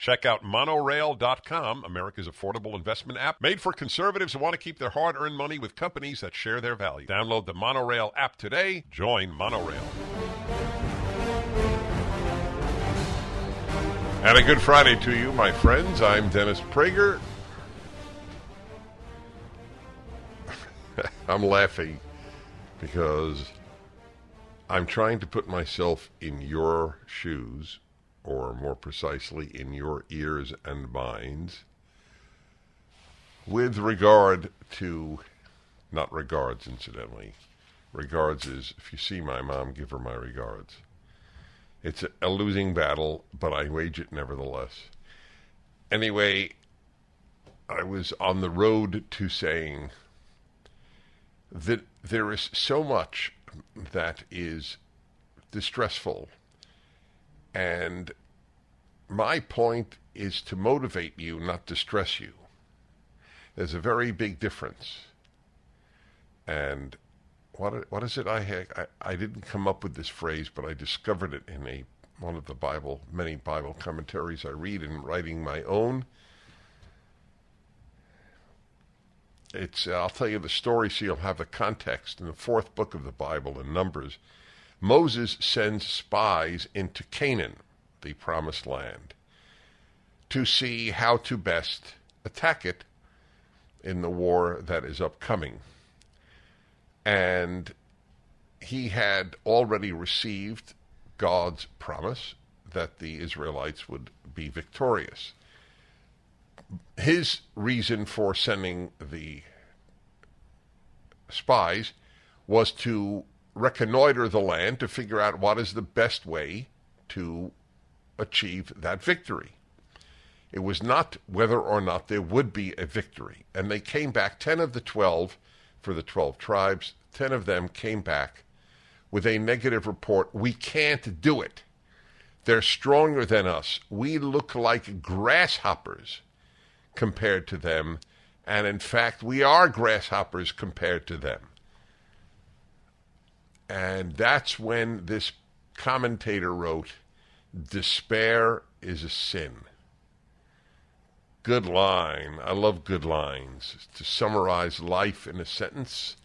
Check out Monorail.com, America's affordable investment app, made for conservatives who want to keep their hard-earned money with companies that share their values. Download the Monorail app today. Join Monorail. And a good Friday to you, my friends. I'm Dennis Prager. I'm laughing because I'm trying to put myself in your shoes, or more precisely, in your ears and minds, with regard to, not regards, incidentally. Regards is, if you see my mom, give her my regards. It's a losing battle, but I wage it nevertheless. Anyway, I was on the road to saying that there is so much that is distressful, and my point is to motivate you, not distress you. There's a very big difference. And what is it I didn't come up with this phrase, but I discovered it in one of the many Bible commentaries I read in writing my own. I'll tell you the story so you'll have the context. In the 4th book of the Bible, in Numbers, Moses sends spies into Canaan, the promised land, to see how to best attack it in the war that is upcoming. And he had already received God's promise that the Israelites would be victorious. His reason for sending the spies was to reconnoiter the land to figure out what is the best way to achieve that victory. It was not whether or not there would be a victory. And they came back, 10 of the 12, for the 12 tribes, 10 of them came back with a negative report. We can't do it. They're stronger than us. We look like grasshoppers compared to them, and in fact, we are grasshoppers compared to them. And that's when this commentator wrote, "Despair is a sin." Good line. I love good lines. To summarize life in a sentence,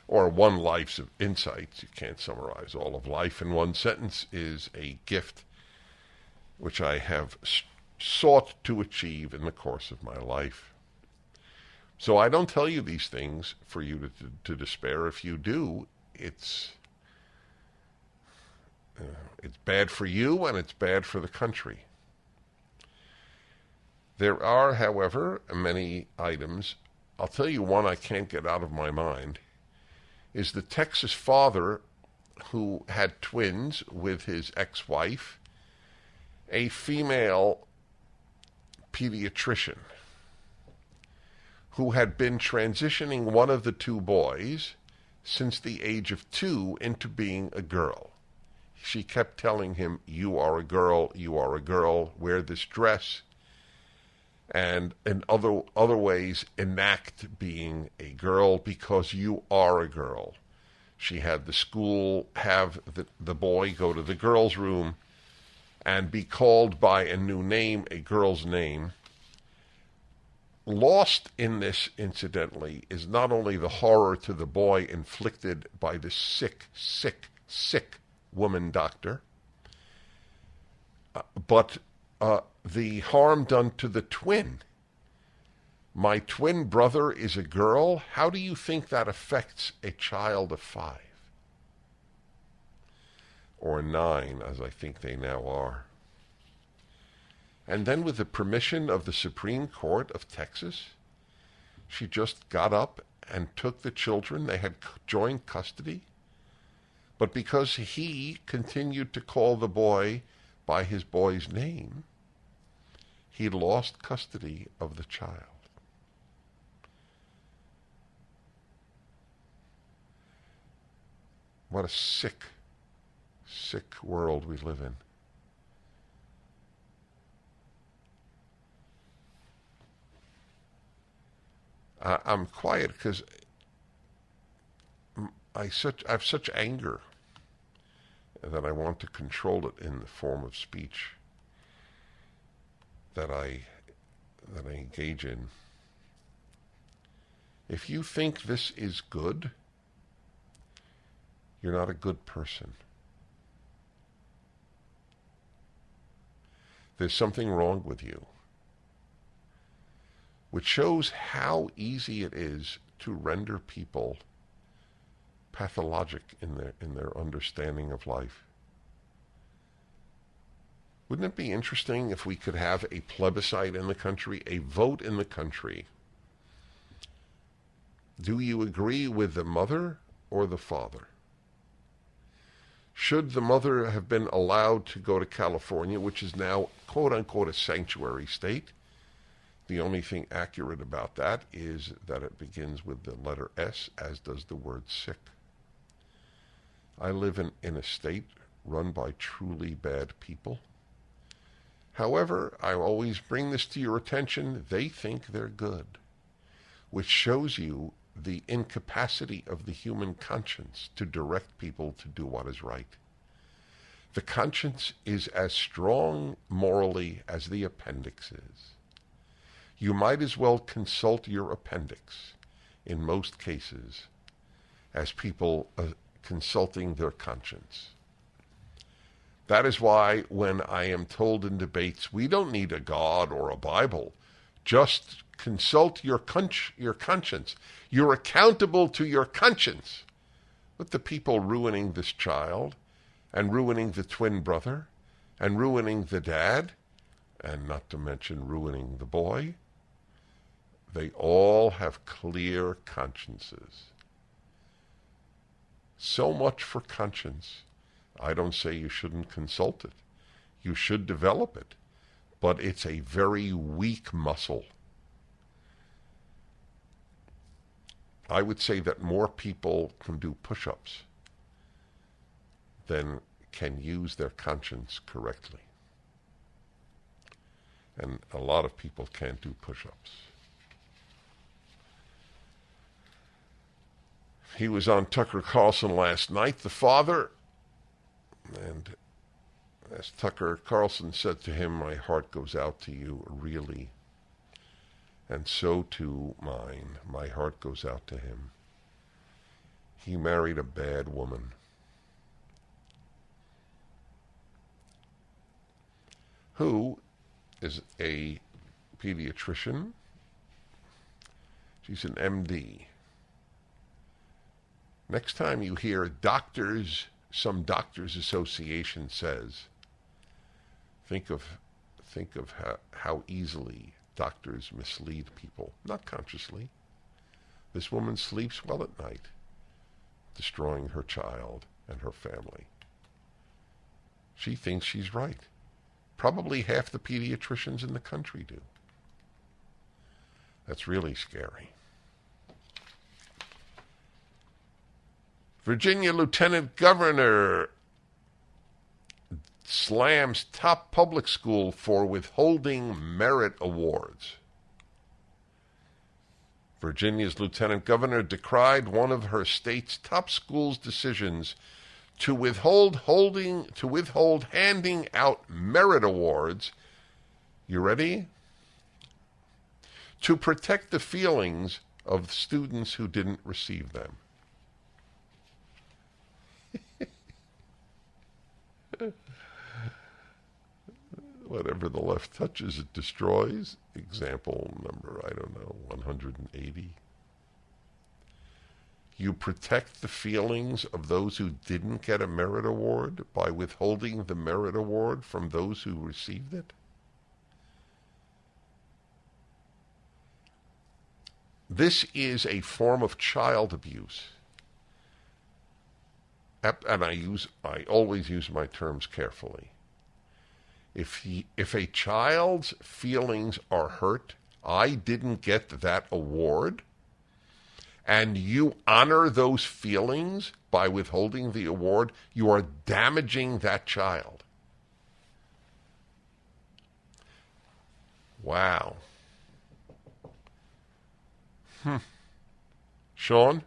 or one life's of insights, you can't summarize all of life in one sentence, is a gift which I have sought to achieve in the course of my life. So I don't tell you these things for you to despair. If you do, it's bad for you and it's bad for the country. There are, however, many items. I'll tell you one I can't get out of my mind, is the Texas father who had twins with his ex-wife, a female pediatrician who had been transitioning one of the two boys since the age of 2 into being a girl. She kept telling him, "You are a girl, you are a girl, wear this dress," and in other ways enact being a girl because you are a girl. She had the school have the boy go to the girls' room and be called by a new name, a girl's name. Lost in this, incidentally, is not only the horror to the boy inflicted by the sick woman doctor, but the harm done to the twin. My twin brother is a girl. How do you think that affects a child of 5? Or 9, as I think they now are. And then with the permission of the Supreme Court of Texas, she just got up and took the children. They had joint custody. But because he continued to call the boy by his boy's name, he lost custody of the child. What a sick world we live in. I'm quiet because I have such anger that I want to control it in the form of speech. that I engage in. If you think this is good, you're not a good person. There's something wrong with you, which shows how easy it is to render people pathologic in their understanding of life. Wouldn't it be interesting if we could have a plebiscite in the country, a vote in the country? Do you agree with the mother or the father? Should the mother have been allowed to go to California, which is now, quote-unquote, a sanctuary state? The only thing accurate about that is that it begins with the letter S, as does the word sick. I live in a state run by truly bad people. However, I always bring this to your attention. They think they're good, which shows you the incapacity of the human conscience to direct people to do what is right. The conscience is as strong morally as the appendix is. You might as well consult your appendix, in most cases, as people consulting their conscience. That is why when I am told in debates, we don't need a God or a Bible, just consult your conscience. You're accountable to your conscience. With the people ruining this child, and ruining the twin brother, and ruining the dad, and not to mention ruining the boy, they all have clear consciences. So much for conscience. I don't say you shouldn't consult it. You should develop it. But it's a very weak muscle. I would say that more people can do push-ups than can use their conscience correctly. And a lot of people can't do push-ups. He was on Tucker Carlson last night, the father, and as Tucker Carlson said to him, my heart goes out to you, really. And so too mine. My heart goes out to him. He married a bad woman. Who is a pediatrician. She's an MD. Next time you hear some doctors association says, think of how easily doctors mislead people, not consciously. This woman sleeps well at night, destroying her child and her family. She thinks she's right. Probably half the pediatricians in the country do. That's really scary. Virginia Lieutenant Governor slams top public school for withholding merit awards. Virginia's Lieutenant Governor decried one of her state's top schools' decisions to withhold handing out merit awards. You ready? To protect the feelings of students who didn't receive them. Whatever the left touches, it destroys. Example number, 180. You protect the feelings of those who didn't get a merit award by withholding the merit award from those who received it? This is a form of child abuse. And I always use my terms carefully. If a child's feelings are hurt, I didn't get that award, and you honor those feelings by withholding the award, you are damaging that child. Wow. Sean,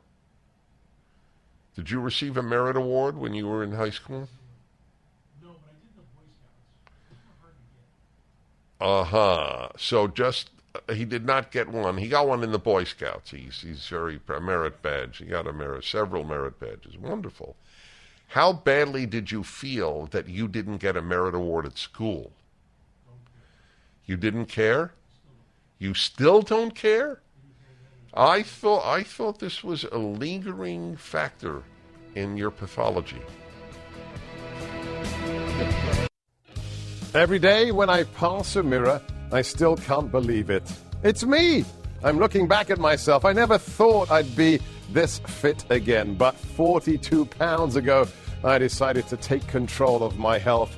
did you receive a merit award when you were in high school? No, but I did the Boy Scouts. It's not hard to get. So just he did not get one. He got one in the Boy Scouts. He's very a merit badge. He got several merit badges. Wonderful. How badly did you feel that you didn't get a merit award at school? You didn't care? You still don't care? I thought this was a lingering factor in your pathology. Every day when I pass a mirror, I still can't believe it. It's me! I'm looking back at myself. I never thought I'd be this fit again, but 42 pounds ago, I decided to take control of my health.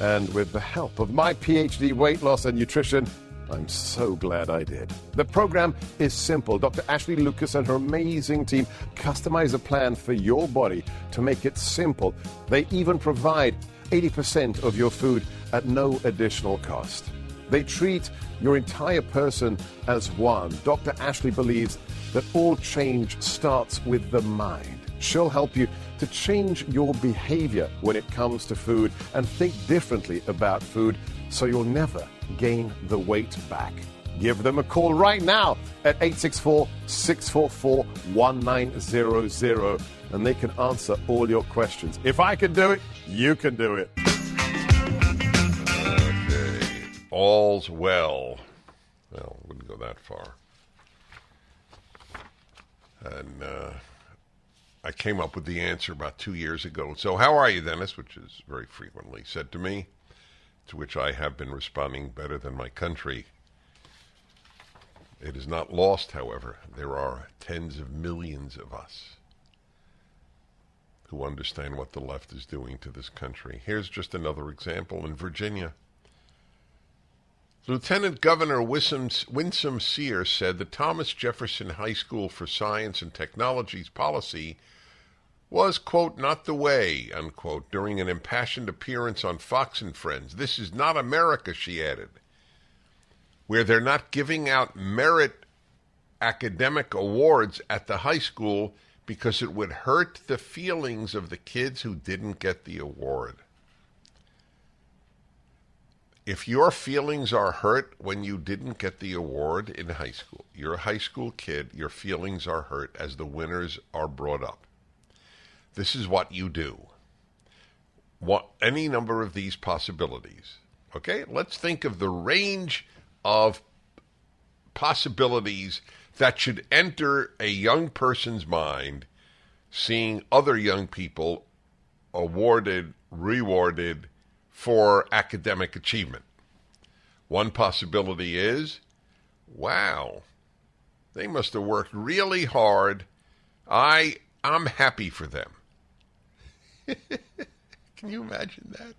And with the help of my PhD weight loss and nutrition, I'm so glad I did. The program is simple. Dr. Ashley Lucas and her amazing team customize a plan for your body to make it simple. They even provide 80% of your food at no additional cost. They treat your entire person as one. Dr. Ashley believes that all change starts with the mind. She'll help you to change your behavior when it comes to food and think differently about food so you'll never gain the weight back. Give them a call right now at 864-644-1900 and they can answer all your questions. If I can do it, you can do it. Okay. All's well. Well, wouldn't go that far. And I came up with the answer about 2 years ago. So how are you, Dennis? Which is very frequently said to me, to which I have been responding better than my country. It is not lost, however. There are tens of millions of us who understand what the left is doing to this country. Here's just another example in Virginia. Lieutenant Governor Winsome Sears said the Thomas Jefferson High School for Science and Technology's policy was, quote, not the way, unquote, during an impassioned appearance on Fox and Friends. This is not America, she added, where they're not giving out merit academic awards at the high school because it would hurt the feelings of the kids who didn't get the award. If your feelings are hurt when you didn't get the award in high school, you're a high school kid, your feelings are hurt as the winners are brought up. This is what you do. Any number of these possibilities. Okay, let's think of the range of possibilities that should enter a young person's mind seeing other young people awarded, rewarded for academic achievement. One possibility is, wow, they must have worked really hard. I'm happy for them. Can you imagine that?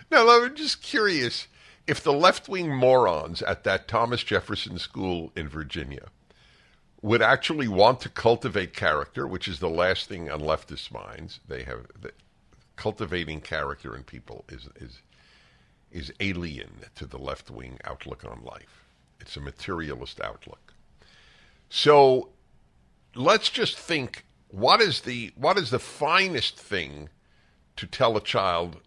Now, I'm just curious if the left-wing morons at that Thomas Jefferson School in Virginia would actually want to cultivate character, which is the last thing on leftist minds. Cultivating character in people is alien to the left-wing outlook on life. It's a materialist outlook. So let's just think, what is the finest thing to tell a child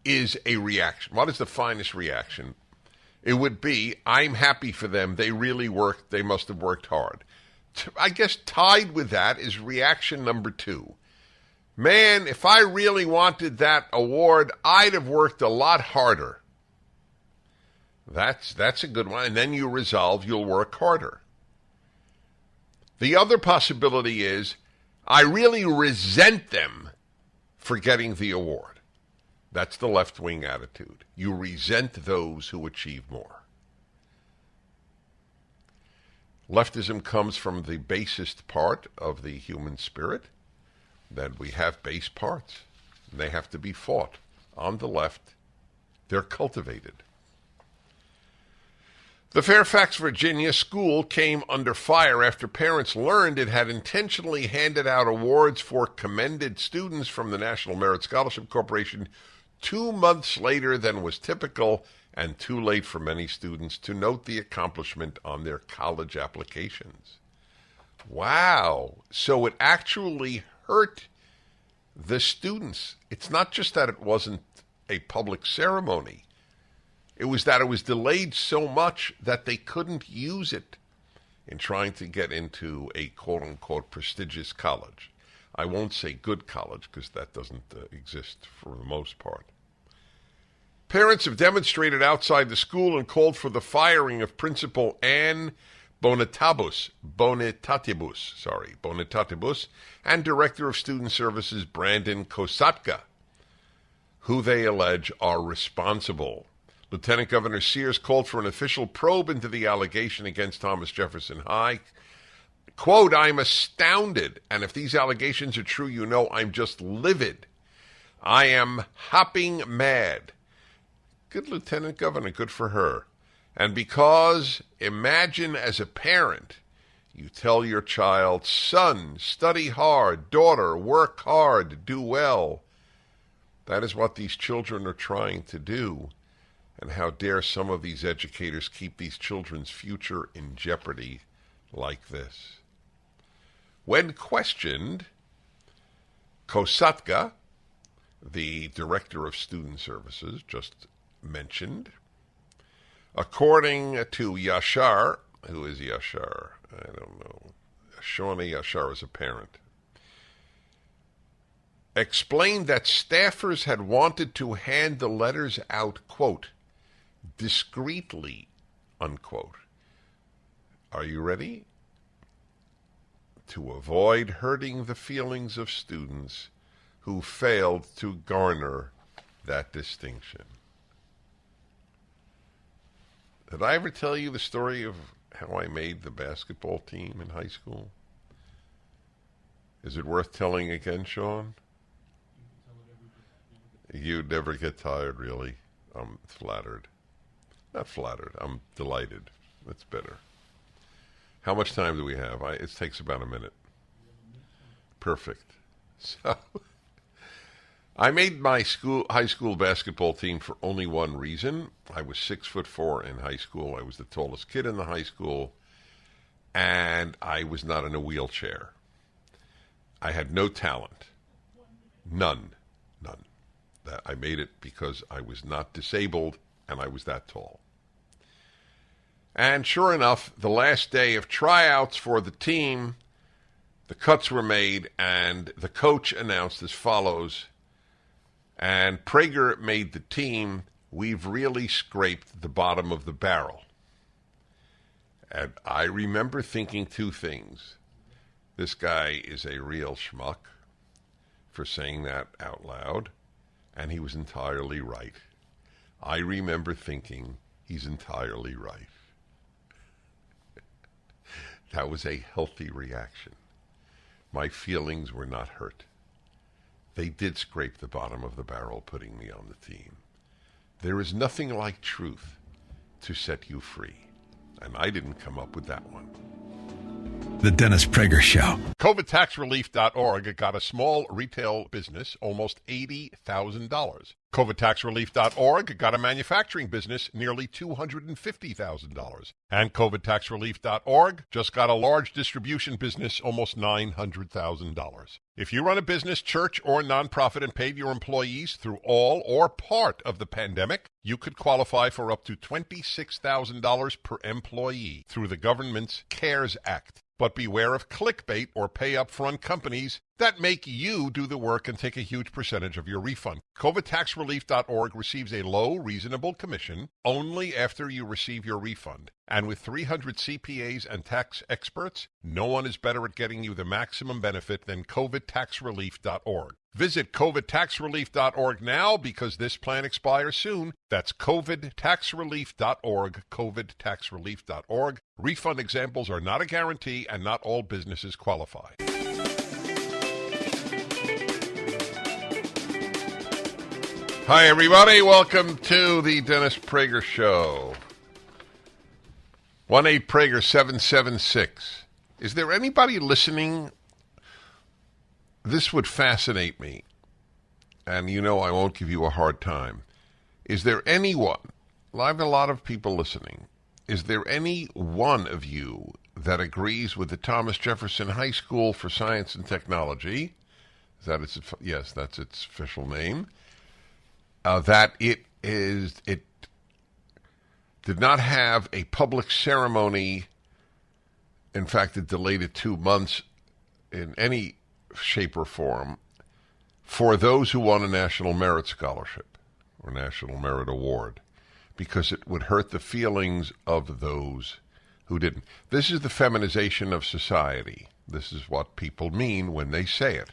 is a reaction? What is the finest reaction? It would be, I'm happy for them. They really worked. They must have worked hard. I guess tied with that is reaction number 2. Man, if I really wanted that award, I'd have worked a lot harder. That's a good one. And then you resolve you'll work harder. The other possibility is, I really resent them for getting the award. That's the left-wing attitude. You resent those who achieve more. Leftism comes from the basest part of the human spirit, that we have base parts. They have to be fought. On the left, they're cultivated. The Fairfax, Virginia school came under fire after parents learned it had intentionally handed out awards for commended students from the National Merit Scholarship Corporation 2 months later than was typical, and too late for many students to note the accomplishment on their college applications. Wow. So it actually hurt the students. It's not just that it wasn't a public ceremony. It was that it was delayed so much that they couldn't use it in trying to get into a quote-unquote prestigious college. I won't say good college because that doesn't exist for the most part. Parents have demonstrated outside the school and called for the firing of Principal Anne Bonitatibus, and Director of Student Services Brandon Kosatka, who they allege are responsible. Lieutenant Governor Sears called for an official probe into the allegation against Thomas Jefferson High. Quote, I'm astounded, and if these allegations are true, you know I'm just livid. I am hopping mad. Good Lieutenant Governor, good for her. And because, imagine as a parent, you tell your child, son, study hard, daughter, work hard, do well. That is what these children are trying to do. And how dare some of these educators keep these children's future in jeopardy like this? When questioned, Kosatka, the Director of Student Services, just mentioned, according to Yashar, who is Yashar? I don't know. Shawnee Yashar is a parent. Explained that staffers had wanted to hand the letters out, quote, discreetly, unquote. Are you ready? To avoid hurting the feelings of students who failed to garner that distinction. Did I ever tell you the story of how I made the basketball team in high school? Is it worth telling again, Sean? You'd never get tired, really. I'm flattered. Not flattered. I'm delighted. That's better. How much time do we have? It takes about a minute. Perfect. So, I made my high school basketball team for only one reason. I was 6'4" in high school. I was the tallest kid in the high school, and I was not in a wheelchair. I had no talent. None. I made it because I was not disabled, and I was that tall. And sure enough, the last day of tryouts for the team, the cuts were made, and the coach announced as follows, and Prager made the team. We've really scraped the bottom of the barrel. And I remember thinking two things. This guy is a real schmuck for saying that out loud, and he was entirely right. I remember thinking he's entirely right. That was a healthy reaction. My feelings were not hurt. They did scrape the bottom of the barrel putting me on the team. There is nothing like truth to set you free. And I didn't come up with that one. The Dennis Prager Show. COVIDtaxrelief.org got a small retail business almost $80,000. COVIDtaxrelief.org got a manufacturing business nearly $250,000. And COVIDtaxrelief.org just got a large distribution business almost $900,000. If you run a business, church, or nonprofit and paid your employees through all or part of the pandemic, you could qualify for up to $26,000 per employee through the government's CARES Act. But beware of clickbait or pay-up-front companies that make you do the work and take a huge percentage of your refund. COVIDtaxrelief.org receives a low, reasonable commission only after you receive your refund. And with 300 CPAs and tax experts, no one is better at getting you the maximum benefit than COVIDtaxrelief.org. Visit COVIDtaxrelief.org now because this plan expires soon. That's COVIDtaxrelief.org, COVIDtaxrelief.org. Refund examples are not a guarantee and not all businesses qualify. Hi, everybody. Welcome to the Dennis Prager Show. 1-8-PRAGER-776. Is there anybody listening? This would fascinate me. And you know I won't give you a hard time. Is there anyone, I have a lot of people listening, is there any one of you that agrees with the Thomas Jefferson High School for Science and Technology? Is that its, yes, that's its official name. That it did not have a public ceremony. In fact, it delayed it 2 months in any shape or form for those who won a National Merit Scholarship or National Merit Award, because it would hurt the feelings of those who didn't. This is the feminization of society. This is what people mean when they say it.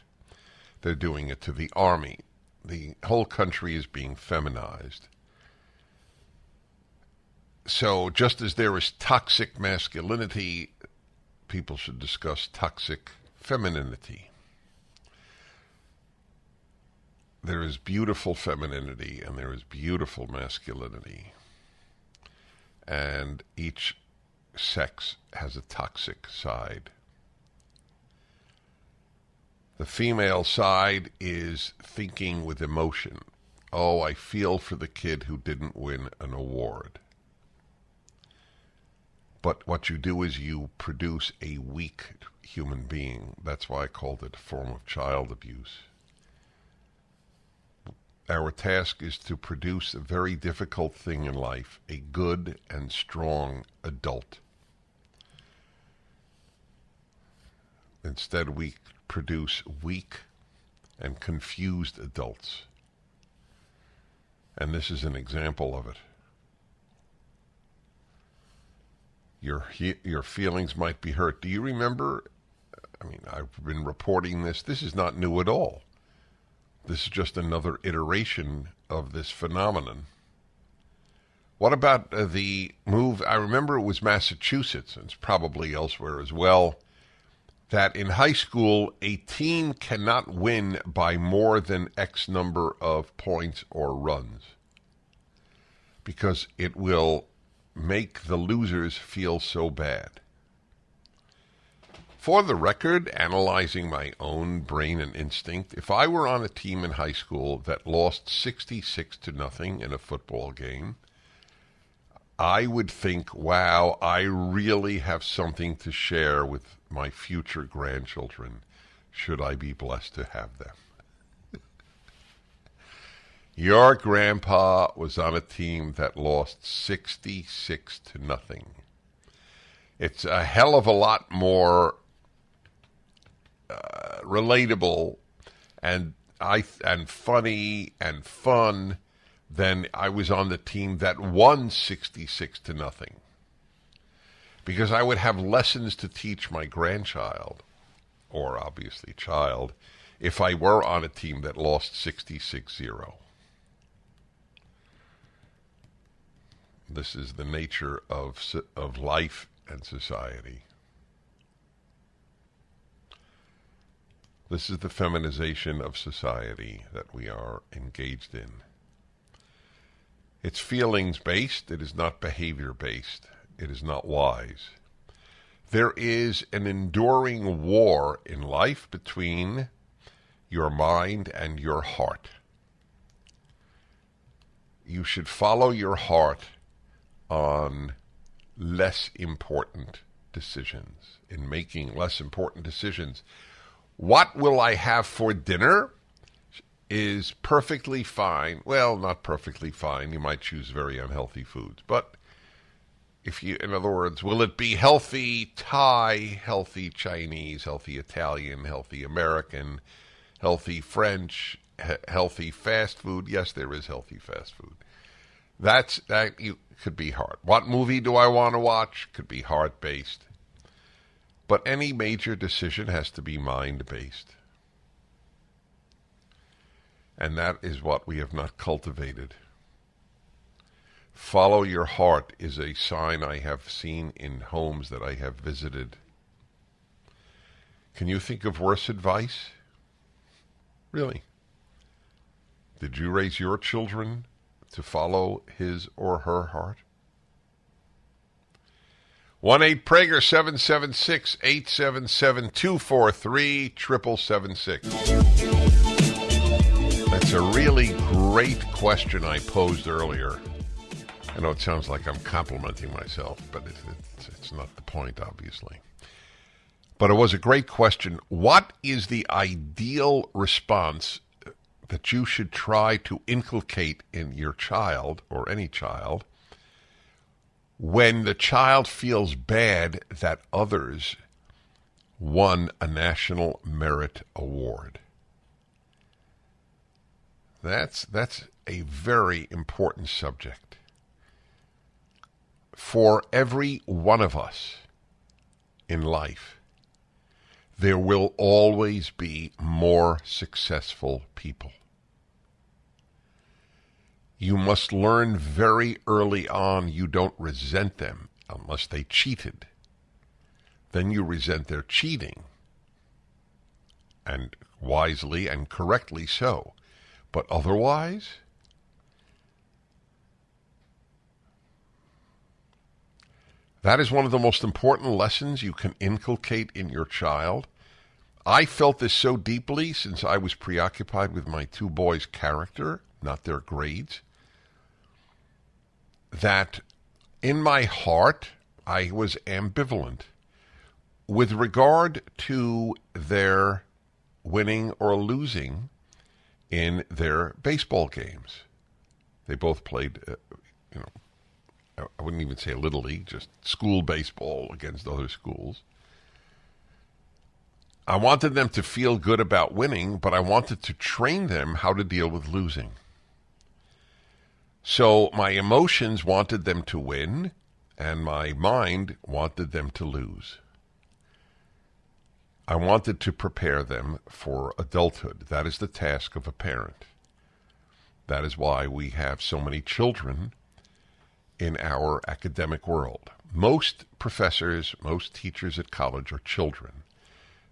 They're doing it to the army. The whole country is being feminized. So just as there is toxic masculinity, people should discuss toxic femininity. There is beautiful femininity and there is beautiful masculinity. And each sex has a toxic side. The female side is thinking with emotion. Oh, I feel for the kid who didn't win an award. But what you do is you produce a weak human being. That's why I called it a form of child abuse. Our task is to produce a very difficult thing in life, a good and strong adult. Instead, we produce weak and confused adults. And this is an example of it. Your feelings might be hurt. Do you remember? I mean, I've been reporting this. This is not new at all. This is just another iteration of this phenomenon. What about the move? I remember it was Massachusetts, and it's probably elsewhere as well, that in high school, a team cannot win by more than X number of points or runs, because it will make the losers feel so bad. For the record, analyzing my own brain and instinct, if I were on a team in high school that lost 66-0 in a football game, I would think, wow, I really have something to share with my future grandchildren, should I be blessed to have them. Your grandpa was on a team that lost 66-0. It's a hell of a lot more relatable and funny and fun than I was on the team that won 66-0. Because I would have lessons to teach my grandchild, or obviously child, if I were on a team that lost 66-0. This is the nature of life and society. This is the feminization of society that we are engaged in. It's feelings-based. It is not behavior-based. It is not wise. There is an enduring war in life between your mind and your heart. You should follow your heart on less important decisions, in making less important decisions. What will I have for dinner is perfectly fine. Well, not perfectly fine. You might choose very unhealthy foods. But in other words, will it be healthy Thai, healthy Chinese, healthy Italian, healthy American, healthy French, healthy fast food? Yes, there is healthy fast food. That could be hard. What movie do I want to watch? Could be heart-based. But any major decision has to be mind-based. And that is what we have not cultivated. Follow your heart is a sign I have seen in homes that I have visited. Can you think of worse advice? Really? Did you raise your children to follow his or her heart? 1-8-PRAGER 776-877-243-7776. That's a really great question I posed earlier. I know it sounds like I'm complimenting myself, but it's not the point, obviously. But it was a great question. What is the ideal response that you should try to inculcate in your child, or any child, when the child feels bad that others won a National Merit Award. That's a very important subject. For every one of us in life, there will always be more successful people. You must learn very early on you don't resent them unless they cheated. Then you resent their cheating, and wisely and correctly so. But otherwise, that is one of the most important lessons you can inculcate in your child. I felt this so deeply since I was preoccupied with my two boys' character, not their grades, that in my heart I was ambivalent with regard to their winning or losing in their baseball games. They both played, I wouldn't even say Little League, just school baseball against other schools. I wanted them to feel good about winning, but I wanted to train them how to deal with losing. So my emotions wanted them to win, and my mind wanted them to lose. I wanted to prepare them for adulthood. That is the task of a parent. That is why we have so many children in our academic world. Most professors, most teachers at college are children.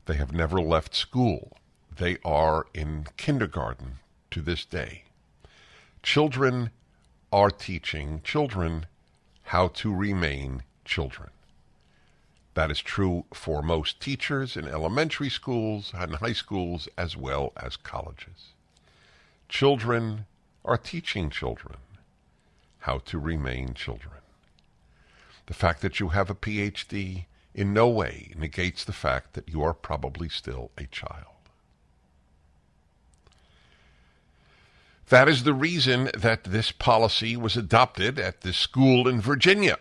They have never left school. They are in kindergarten to this day. Children are teaching children how to remain children. That is true for most teachers in elementary schools and high schools as well as colleges. Children are teaching children how to remain children. The fact that you have a PhD in no way negates the fact that you are probably still a child. That is the reason that this policy was adopted at this school in Virginia.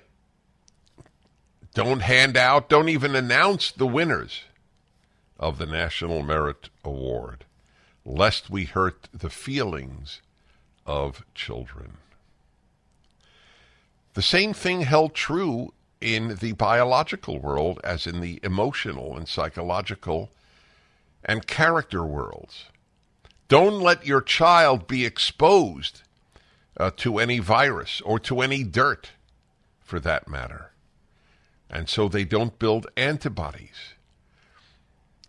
Don't hand out, don't even announce the winners of the National Merit Award, lest we hurt the feelings of children. The same thing held true in the biological world as in the emotional and psychological and character worlds. Don't let your child be exposed to any virus or to any dirt, for that matter. And so they don't build antibodies.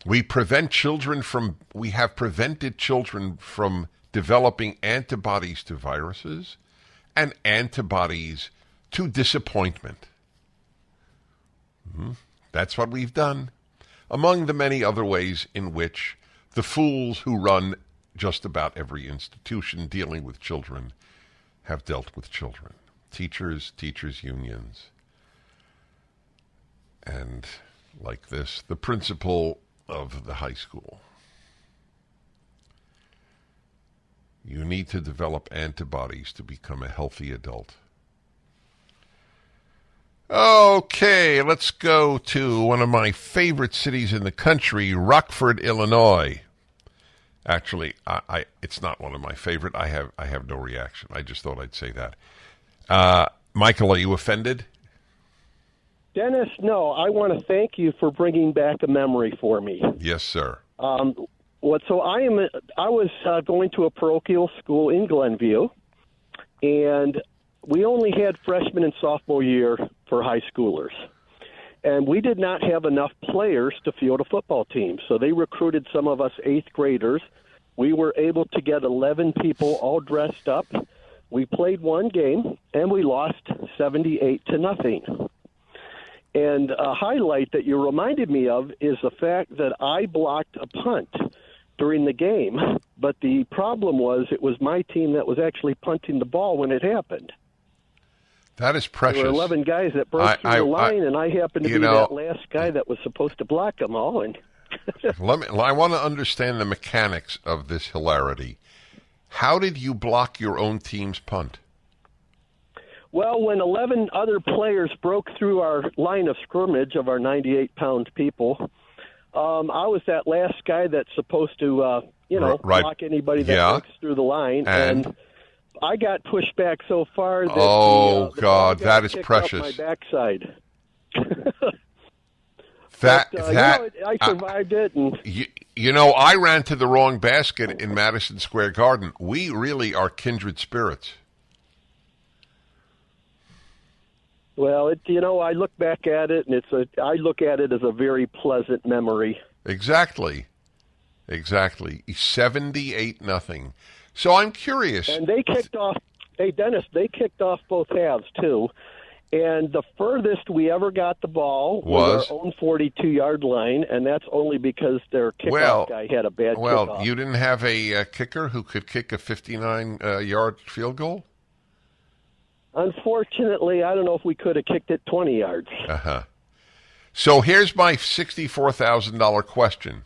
We have prevented children from developing antibodies to viruses and antibodies to disappointment. That's what we've done, among the many other ways in which the fools who run just about every institution dealing with children have dealt with children. Teachers unions, and like this, the principal of the high school. You need to develop antibodies to become a healthy adult. Okay, let's go to one of my favorite cities in the country, Rockford, Illinois. Actually, it's not one of my favorite. I have no reaction. I just thought I'd say that. Michael, are you offended? Dennis, no. I want to thank you for bringing back a memory for me. Yes, sir. I was going to a parochial school in Glenview, and we only had freshman and sophomore year for high schoolers. And we did not have enough players to field a football team, so they recruited some of us 8th graders. We were able to get 11 people all dressed up. We played one game, and we lost 78-0. And a highlight that you reminded me of is the fact that I blocked a punt during the game, but the problem was it was my team that was actually punting the ball when it happened. That is precious. There were 11 guys that broke through the line, and I happened to be that last guy that was supposed to block them all. And I want to understand the mechanics of this hilarity. How did you block your own team's punt? Well, when 11 other players broke through our line of scrimmage of our 98-pound people, I was that last guy that's supposed to, block anybody that breaks through the line. And I got pushed back so far that the God, ball that is kicked precious. up my backside. I survived it. And I ran to the wrong basket in Madison Square Garden. We really are kindred spirits. Well, I look back at it, and I look at it as a very pleasant memory. Exactly. 78-0. So I'm curious. And they kicked off. Hey, Dennis, they kicked off both halves too. And the furthest we ever got the ball was our own 42-yard line, and that's only because their kickoff guy had a bad kickoff. Well, you didn't have a kicker who could kick a 59-yard field goal? Unfortunately, I don't know if we could have kicked it 20 yards. Uh-huh. So here's my $64,000 question.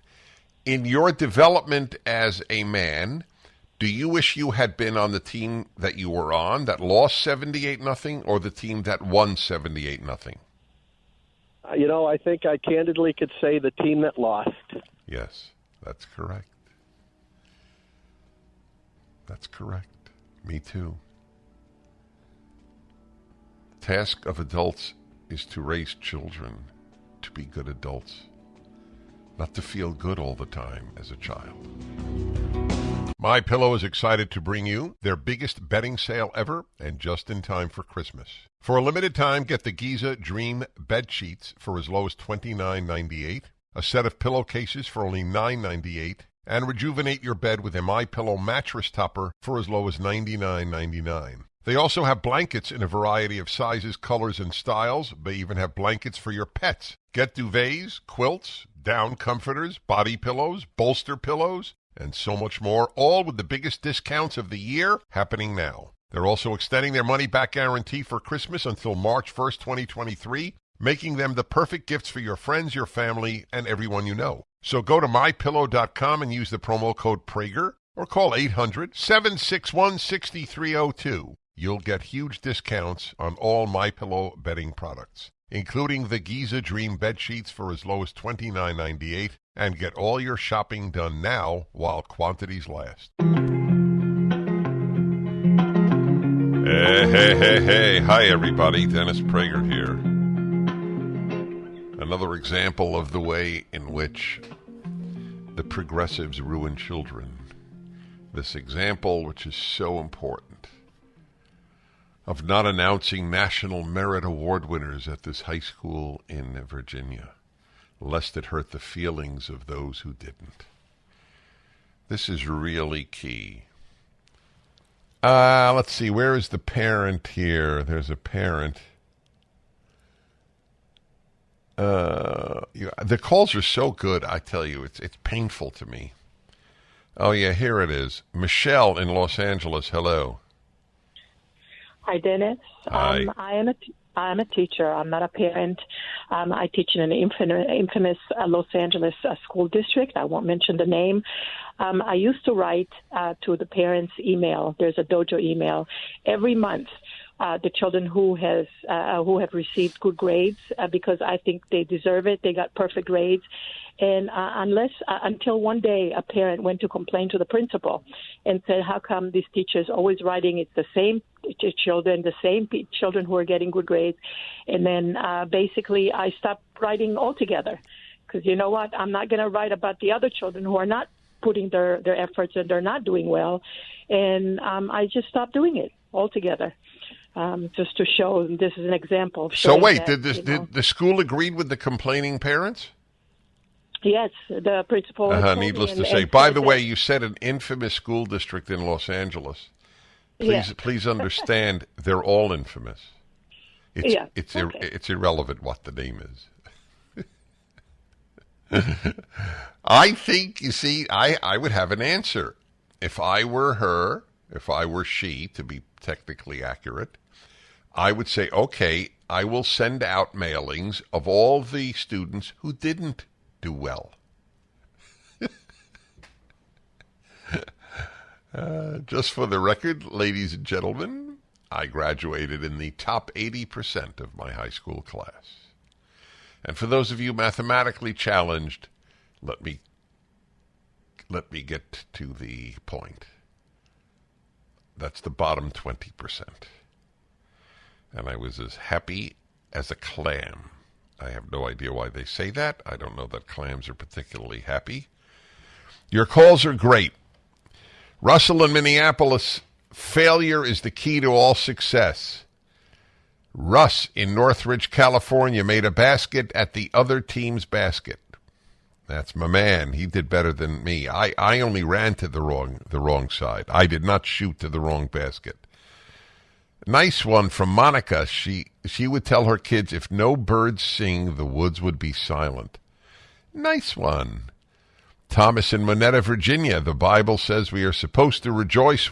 In your development as a man, do you wish you had been on the team that you were on that lost 78-0 or the team that won 78-0? I think I candidly could say the team that lost. Yes, that's correct. Me too. The task of adults is to raise children to be good adults, not to feel good all the time as a child. MyPillow is excited to bring you their biggest bedding sale ever and just in time for Christmas. For a limited time, get the Giza Dream bed sheets for as low as $29.98, a set of pillowcases for only $9.98, and rejuvenate your bed with a MyPillow mattress topper for as low as $99.99. They also have blankets in a variety of sizes, colors, and styles. They even have blankets for your pets. Get duvets, quilts, down comforters, body pillows, bolster pillows, and so much more, all with the biggest discounts of the year happening now. They're also extending their money-back guarantee for Christmas until March 1st, 2023, making them the perfect gifts for your friends, your family, and everyone you know. So go to MyPillow.com and use the promo code Prager or call 800-761-6302. You'll get huge discounts on all MyPillow bedding products, including the Giza Dream bed sheets for as low as $29.98, and get all your shopping done now while quantities last. Hey. Hi, everybody. Dennis Prager here. Another example of the way in which the progressives ruin children. This example, which is so important, of not announcing National Merit Award winners at this high school in Virginia, lest it hurt the feelings of those who didn't. This is really key. Let's see, where is the parent here? There's a parent. The calls are so good, I tell you, it's painful to me. Oh, yeah, here it is. Michelle in Los Angeles, hello. Hi, Dennis. Hi. I am a teacher. I'm not a parent. I teach in an infamous Los Angeles school district. I won't mention the name. I used to write to the parents' email. There's a dojo email every month. The children who have received good grades because I think they deserve it. They got perfect grades. And until one day a parent went to complain to the principal and said, how come these teachers always writing it's the same children who are getting good grades? And then basically I stopped writing altogether because you know what? I'm not going to write about the other children who are not putting their efforts and they're not doing well. And I just stopped doing it altogether. Just to show this is an example. So wait, did the school agreed with the complaining parents? Yes, the principal. Needless to say. By the way, you said an infamous school district in Los Angeles. Please understand, they're all infamous. It's irrelevant what the name is. I think, you see, I would have an answer. If I were she, to be technically accurate, I would say, okay, I will send out mailings of all the students who didn't do well. Just for the record, ladies and gentlemen, I graduated in the top 80% of my high school class. And for those of you mathematically challenged, let me get to the point. That's the bottom 20%. And I was as happy as a clam. I have no idea why they say that. I don't know that clams are particularly happy. Your calls are great. Russell in Minneapolis, failure is the key to all success. Russ in Northridge, California, made a basket at the other team's basket. That's my man. He did better than me. I only ran to the wrong side. I did not shoot to the wrong basket. Nice one from Monica. She would tell her kids, if no birds sing, the woods would be silent. Nice one. Thomas in Monetta, Virginia. The Bible says we are supposed to rejoice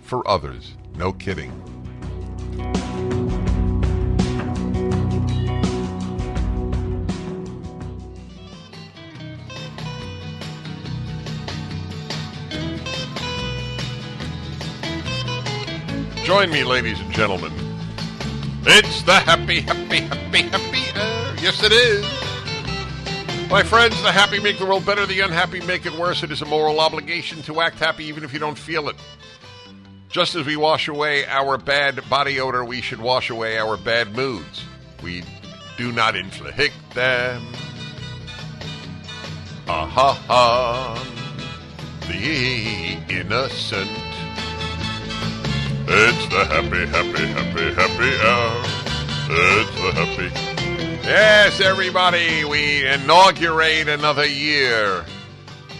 for others. No kidding. Join me, ladies and gentlemen. It's the happy. Yes, it is. My friends, the happy make the world better, the unhappy make it worse. It is a moral obligation to act happy even if you don't feel it. Just as we wash away our bad body odor, we should wash away our bad moods. We do not inflict them. Aha, the innocent. It's the happy hour. It's the happy. Yes, everybody, we inaugurate another year.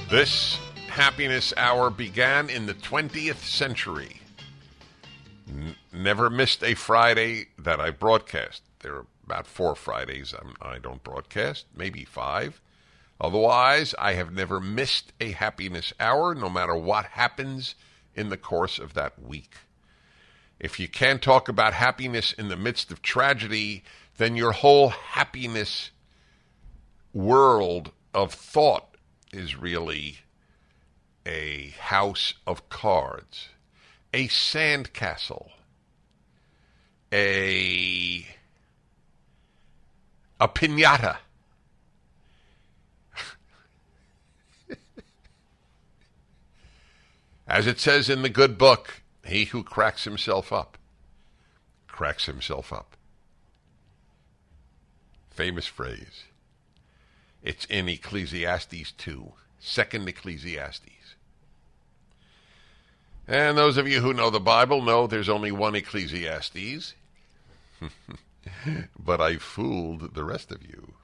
This happiness hour began in the 20th century. Never missed a Friday that I broadcast. There are about 4 Fridays I don't broadcast, maybe 5. Otherwise, I have never missed a happiness hour, no matter what happens in the course of that week. If you can't talk about happiness in the midst of tragedy, then your whole happiness world of thought is really a house of cards, a sandcastle, a piñata. As it says in the good book, he who cracks himself up, cracks himself up. Famous phrase. It's in Ecclesiastes 2, 2nd Ecclesiastes. And those of you who know the Bible know there's only one Ecclesiastes. But I fooled the rest of you.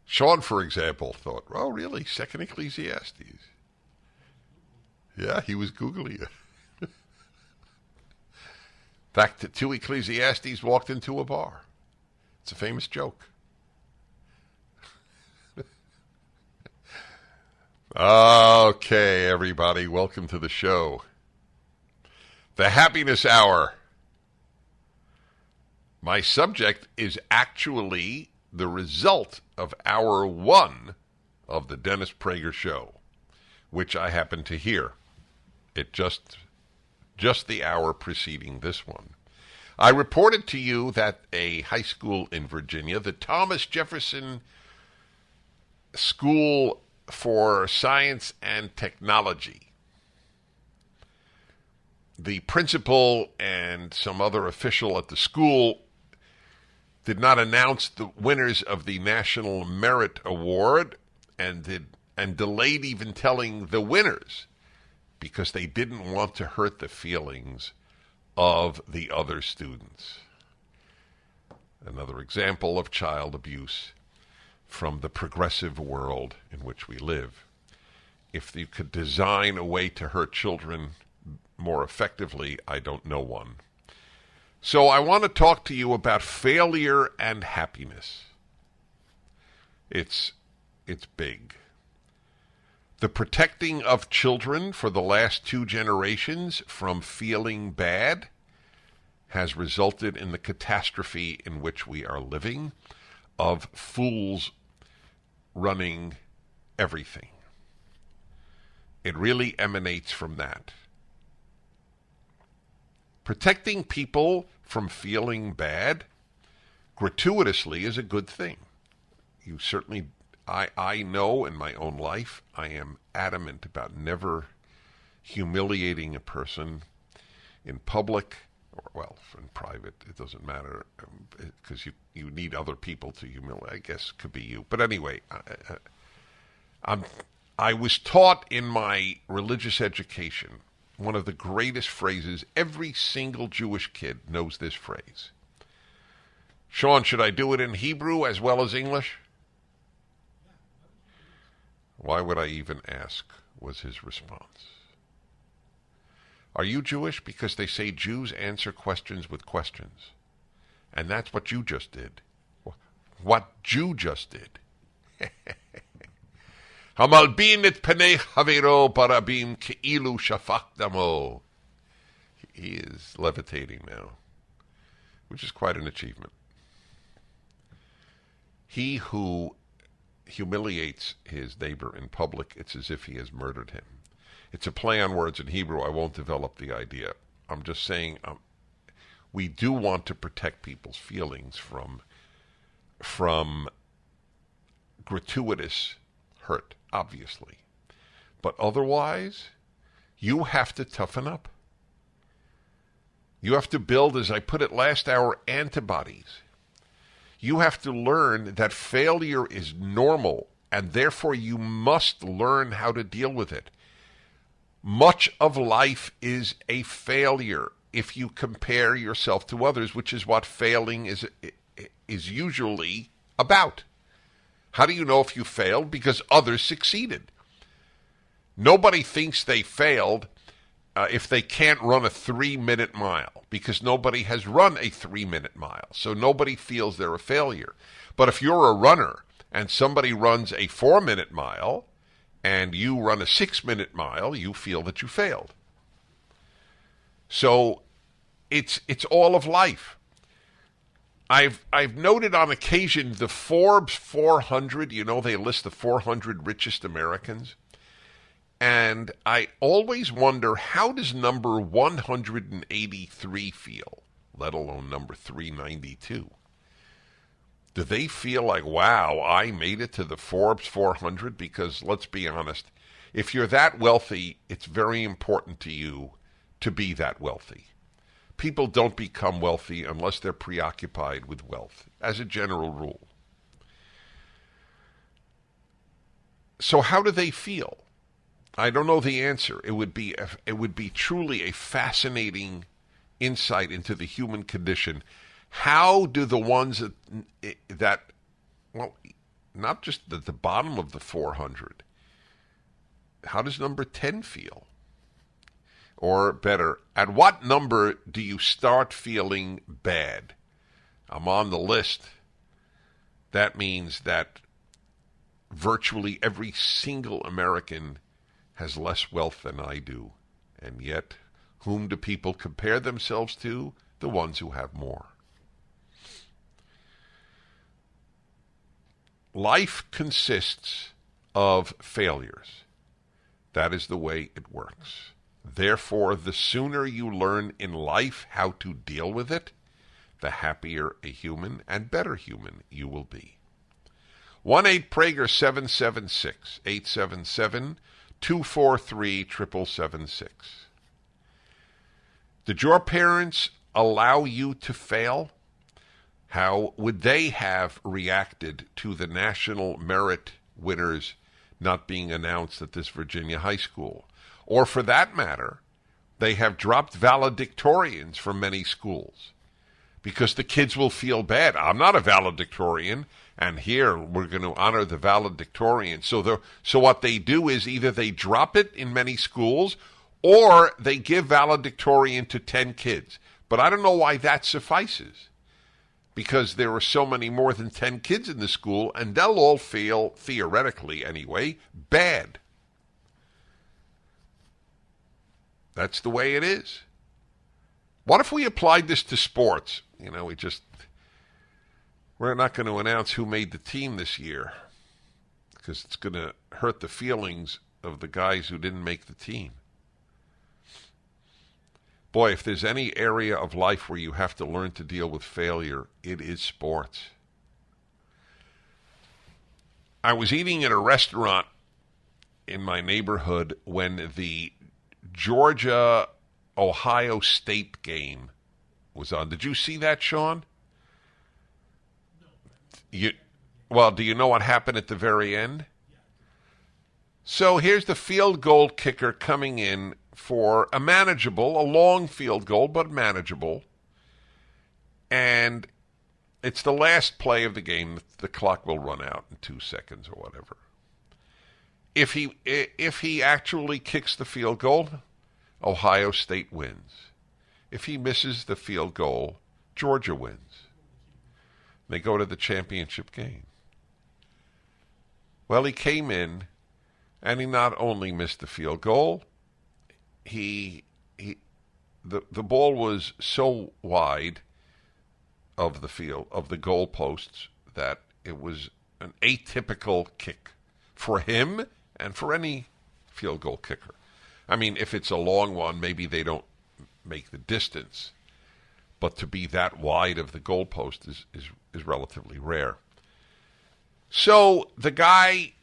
Sean, for example, thought, oh, really? 2nd Ecclesiastes? Yeah, he was Googling it. In fact, the 2 Ecclesiastes walked into a bar. It's a famous joke. Okay, everybody, welcome to the show. The Happiness Hour. My subject is actually the result of Hour 1 of the Dennis Prager Show, which I happen to hear. It just the hour preceding this one. I reported to you that a high school in Virginia, the Thomas Jefferson School for Science and Technology, the principal and some other official at the school did not announce the winners of the National Merit Award and delayed even telling the winners because they didn't want to hurt the feelings of the other students. Another example of child abuse from the progressive world in which we live. If you could design a way to hurt children more effectively, I don't know one. So I want to talk to you about failure and happiness. It's big. The protecting of children for the last 2 generations from feeling bad has resulted in the catastrophe in which we are living of fools running everything. It really emanates from that. Protecting people from feeling bad gratuitously is a good thing. You certainly, I know in my own life, I am adamant about never humiliating a person in public, or, well, in private, it doesn't matter, because you need other people to humiliate. I guess it could be you. But anyway, I was taught in my religious education one of the greatest phrases. Every single Jewish kid knows this phrase. Sean, should I do it in Hebrew as well as English? Why would I even ask, was his response. Are you Jewish? Because they say Jews answer questions with questions. And that's what you just did. What Jew just did. Hamalbin et penei havero barabim keilu shafach damo. He is levitating now, which is quite an achievement. He who humiliates his neighbor in public, it's as if he has murdered him. It's a play on words in Hebrew. I won't develop the idea. I'm just saying we do want to protect people's feelings from gratuitous hurt, obviously. But otherwise, you have to toughen up. You have to build, as I put it last hour, antibodies. You have to learn that failure is normal, and therefore you must learn how to deal with it. Much of life is a failure if you compare yourself to others, which is what failing is usually about. How do you know if you failed? Because others succeeded. Nobody thinks they failed if they can't run a 3-minute mile, because nobody has run a 3-minute mile. So nobody feels they're a failure. But if you're a runner and somebody runs a 4-minute mile and you run a 6-minute mile, you feel that you failed. So it's all of life. I've noted on occasion the Forbes 400, they list the 400 richest Americans. And I always wonder, how does number 183 feel, let alone number 392? Do they feel like, wow, I made it to the Forbes 400? Because let's be honest, if you're that wealthy, it's very important to you to be that wealthy. People don't become wealthy unless they're preoccupied with wealth, as a general rule. So how do they feel? I don't know the answer. It would be truly a fascinating insight into the human condition. How do the ones that not just at the bottom of the 400, how does number 10 feel? Or better, at what number do you start feeling bad? I'm on the list. That means that virtually every single American has less wealth than I do. And yet, whom do people compare themselves to? The ones who have more. Life consists of failures. That is the way it works. Therefore, the sooner you learn in life how to deal with it, the happier a human and better human you will be. 1-8-PRAGER-776, 877-243-7776. Did your parents allow you to fail? How would they have reacted to the national merit winners not being announced at this Virginia high school? Or for that matter, they have dropped valedictorians from many schools because the kids will feel bad. I'm not a valedictorian, and here we're going to honor the valedictorian. So what they do is either they drop it in many schools or they give valedictorian to 10 kids. But I don't know why that suffices, because there are so many more than 10 kids in the school, and they'll all feel, theoretically anyway, bad. That's the way it is. What if we applied this to sports? We're not going to announce who made the team this year because it's going to hurt the feelings of the guys who didn't make the team. Boy, if there's any area of life where you have to learn to deal with failure, it is sports. I was eating at a restaurant in my neighborhood when the Georgia-Ohio State game was on. Did you see that, Sean? Well, do you know what happened at the very end? So here's the field goal kicker coming in for a long field goal, but manageable. And it's the last play of the game. The clock will run out in 2 seconds or whatever. If he actually kicks the field goal, Ohio State wins. If he misses the field goal, Georgia wins. They go to the championship game. Well, he came in, and he not only missed the field goal, the ball was so wide of the field, of the goal posts, that it was an atypical kick for him and for any field goal kicker. I mean, if it's a long one, maybe they don't make the distance, but to be that wide of the goal post is relatively rare. So the guy,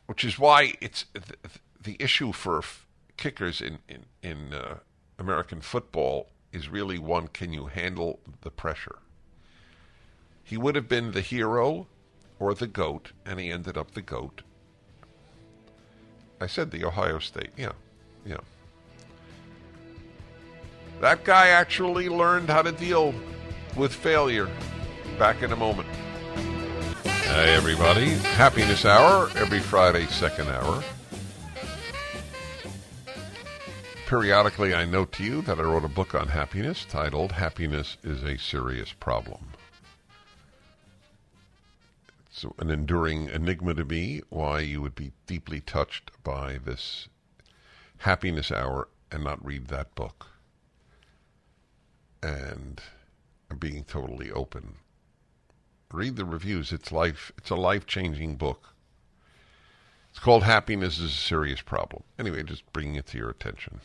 which is why it's the issue for kickers in American football is really one: can you handle the pressure? He would have been the hero or the GOAT, and he ended up the GOAT. I said the Ohio State, yeah. That guy actually learned how to deal with failure. Back in a moment. Hey, everybody. Happiness Hour, every Friday, second hour. Periodically, I note to you that I wrote a book on happiness titled Happiness is a Serious Problem. It's an enduring enigma to me why you would be deeply touched by this Happiness Hour and not read that book. And I'm being totally open. Read the reviews. It's a life-changing book. It's called Happiness is a Serious Problem. Anyway, just bringing it to your attention.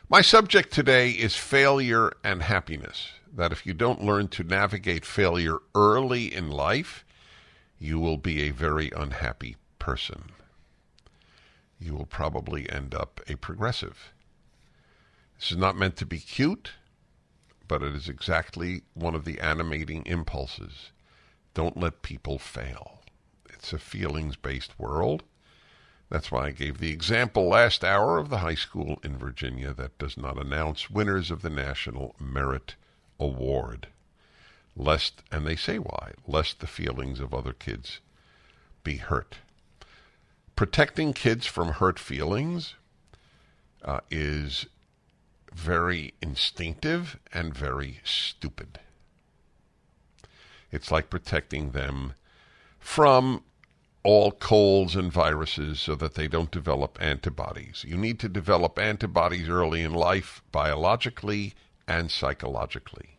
My subject today is failure and happiness. That if you don't learn to navigate failure early in life, you will be a very unhappy person. You will probably end up a progressive. This is not meant to be cute, but it is exactly one of the animating impulses. Don't let people fail. It's a feelings-based world. That's why I gave the example last hour of the high school in Virginia that does not announce winners of the National Merit Award. And they say why, lest the feelings of other kids be hurt. Protecting kids from hurt feelings is very instinctive and very stupid. It's like protecting them from all colds and viruses so that they don't develop antibodies. You need to develop antibodies early in life, biologically and psychologically.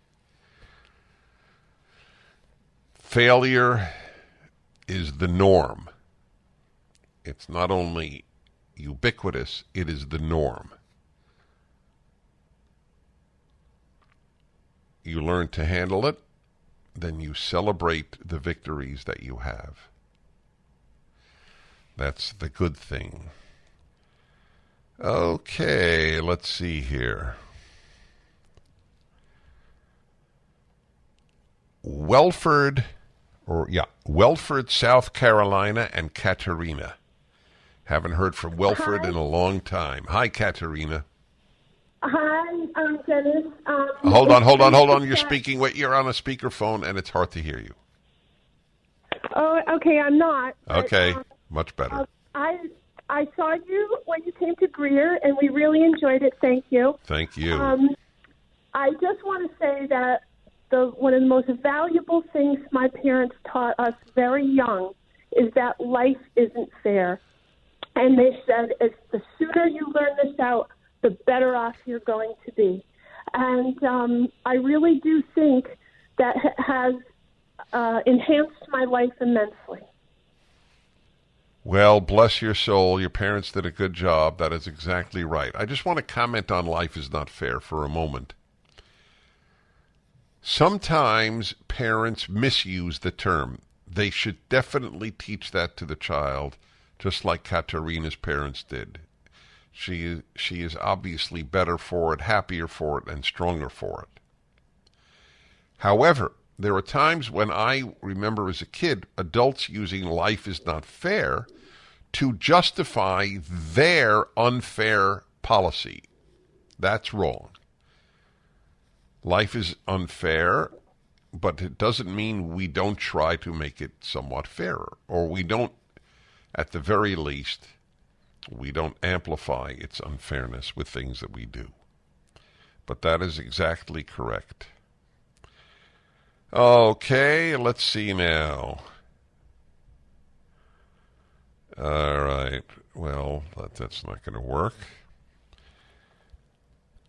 Failure is the norm. It's not only ubiquitous, it is the norm. You learn to handle it, then you celebrate the victories that you have. That's the good thing. Okay, let's see here. Welford, South Carolina, and Katerina. Haven't heard from Welford in a long time. Hi, Katerina. Hi, Dennis. Hold on. You're on a speakerphone, and it's hard to hear you. Oh, okay, I'm not. Okay, much better. I saw you when you came to Greer, and we really enjoyed it. Thank you. Thank you. I just want to say that one of the most valuable things my parents taught us very young is that life isn't fair. And they said, the sooner you learn this out, the better off you're going to be. And I really do think that has enhanced my life immensely. Well, bless your soul. Your parents did a good job. That is exactly right. I just want to comment on life is not fair for a moment. Sometimes parents misuse the term. They should definitely teach that to the child, just like Katerina's parents did. She is obviously better for it, happier for it, and stronger for it. However, there are times when I remember as a kid, adults using life is not fair to justify their unfair policy. That's wrong. Life is unfair, but it doesn't mean we don't try to make it somewhat fairer, or we don't, at the very least, we don't amplify its unfairness with things that we do. But that is exactly correct. Okay, let's see now. All right. Well, that's not going to work.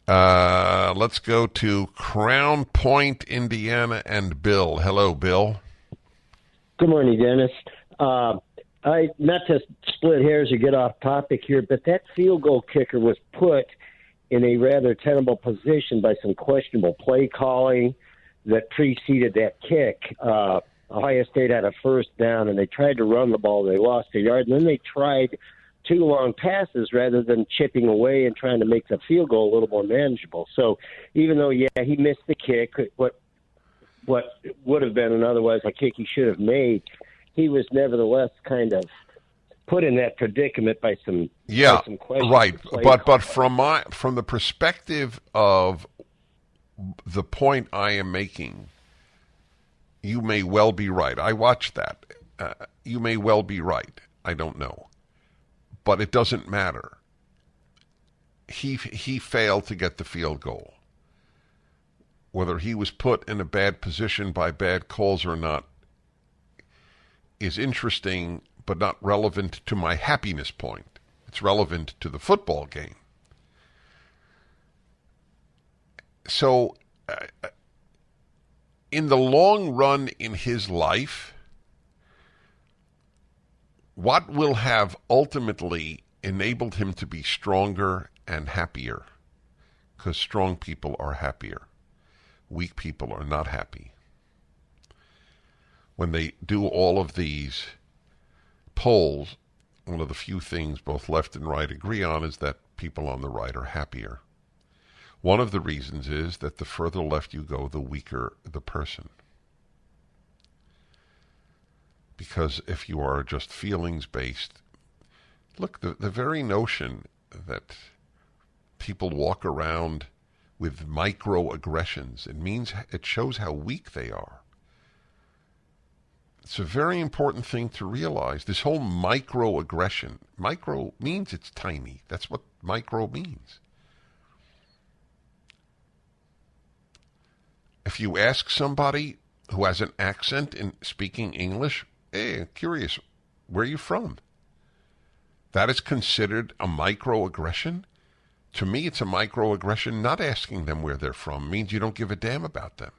Let's go to Crown Point, Indiana, and Bill. Hello, Bill. Good morning, Dennis. I not to split hairs or get off topic here, but that field goal kicker was put in a rather tenable position by some questionable play calling that preceded that kick. Ohio State had a first down, and they tried to run the ball. They lost a yard, and then they tried two long passes rather than chipping away and trying to make the field goal a little more manageable. So even though, yeah, he missed the kick, what would have been an otherwise a kick he should have made, he was nevertheless kind of put in that predicament by some questions. Right. But from the perspective of the point I am making, you may well be right. I watched that. You may well be right. I don't know. But it doesn't matter. He failed to get the field goal. Whether he was put in a bad position by bad calls or not is interesting, but not relevant to my happiness point. It's relevant to the football game. So, in the long run in his life, what will have ultimately enabled him to be stronger and happier? Because strong people are happier. Weak people are not happy. When they do all of these polls, one of the few things both left and right agree on is that people on the right are happier. One of the reasons is that the further left you go, the weaker the person. Because if you are just feelings-based, look, the very notion that people walk around with microaggressions, it shows how weak they are. It's a very important thing to realize. This whole microaggression, micro means it's tiny. That's what micro means. If you ask somebody who has an accent in speaking English, hey, I'm curious, where are you from? That is considered a microaggression? To me, it's a microaggression. Not asking them where they're from means you don't give a damn about them.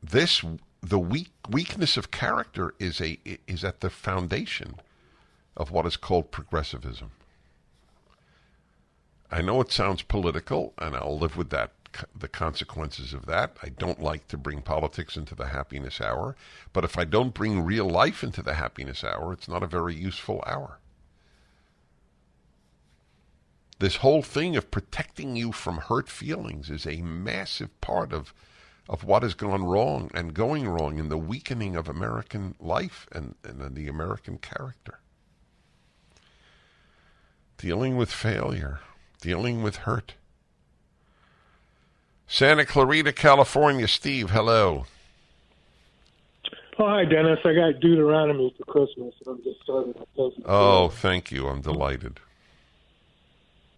The weakness of character is at the foundation of what is called progressivism. I know it sounds political, and I'll live with that, the consequences of that. I don't like to bring politics into the happiness hour, but if I don't bring real life into the happiness hour, it's not a very useful hour. This whole thing of protecting you from hurt feelings is a massive part of what has gone wrong and going wrong in the weakening of American life and the American character. Dealing with failure, dealing with hurt. Santa Clarita, California. Steve, hello. Oh, hi, Dennis. I got Deuteronomy for Christmas. I'm just starting to Oh, thank you. I'm delighted.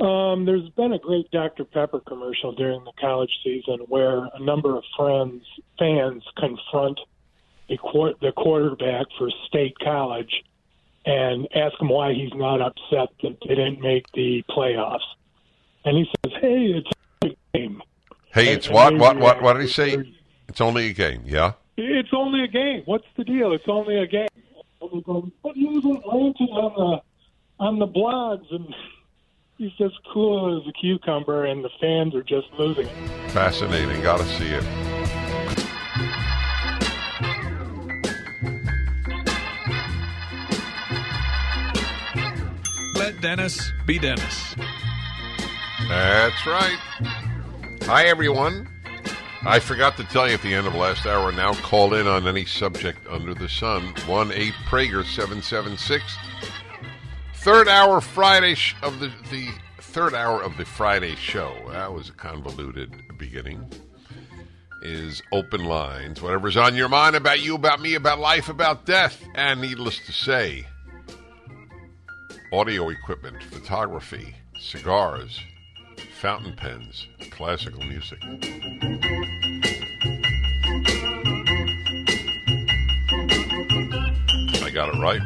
There's been a great Dr. Pepper commercial during the college season where a number of fans confront the quarterback for State College and ask him why he's not upset that they didn't make the playoffs. And he says, hey, it's a game. Hey, it's what? What did he say? It's only a game, yeah? It's only a game. What's the deal? It's only a game. and they go, "But he was ranting on the blogs, and he's just cool as a cucumber, and the fans are just losing it." Fascinating. Got to see it. Let Dennis be Dennis. That's right. Hi, everyone. I forgot to tell you at the end of last hour, now call in on any subject under the sun. 1-8-PRAGER-776. Third hour Friday of the third hour of the Friday show. That was a convoluted beginning. Is open lines. Whatever's on your mind about you, about me, about life, about death. And needless to say, audio equipment, photography, cigars, fountain pens, classical music. I got it right.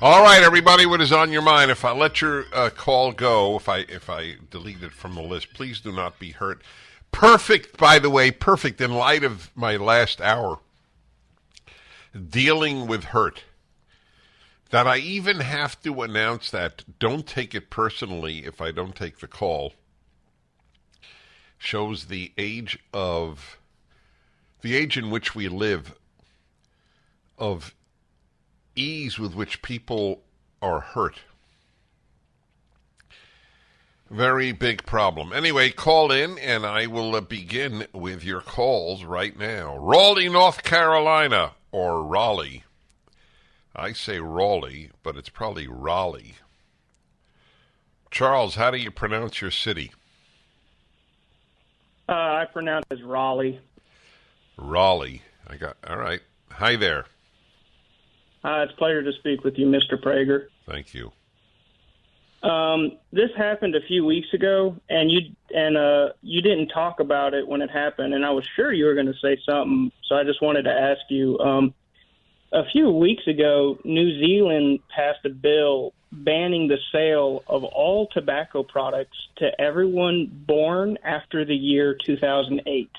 All right, everybody, what is on your mind? If I let your call go, if I delete it from the list, please do not be hurt. Perfect, by the way, perfect in light of my last hour. Dealing with hurt. That I even have to announce that. Don't take it personally if I don't take the call. Shows the age in which we live, of ease with which people are hurt. Very big problem. Anyway, call in and I will begin with your calls right now. Raleigh, North Carolina, or Raleigh. I say Raleigh, but it's probably Raleigh. Charles, how do you pronounce your city? I pronounce it as Raleigh. Raleigh. All right. Hi there. It's a pleasure to speak with you, Mr. Prager. Thank you. This happened a few weeks ago, and you didn't talk about it when it happened, and I was sure you were going to say something, so I just wanted to ask you. A few weeks ago, New Zealand passed a bill banning the sale of all tobacco products to everyone born after the year 2008.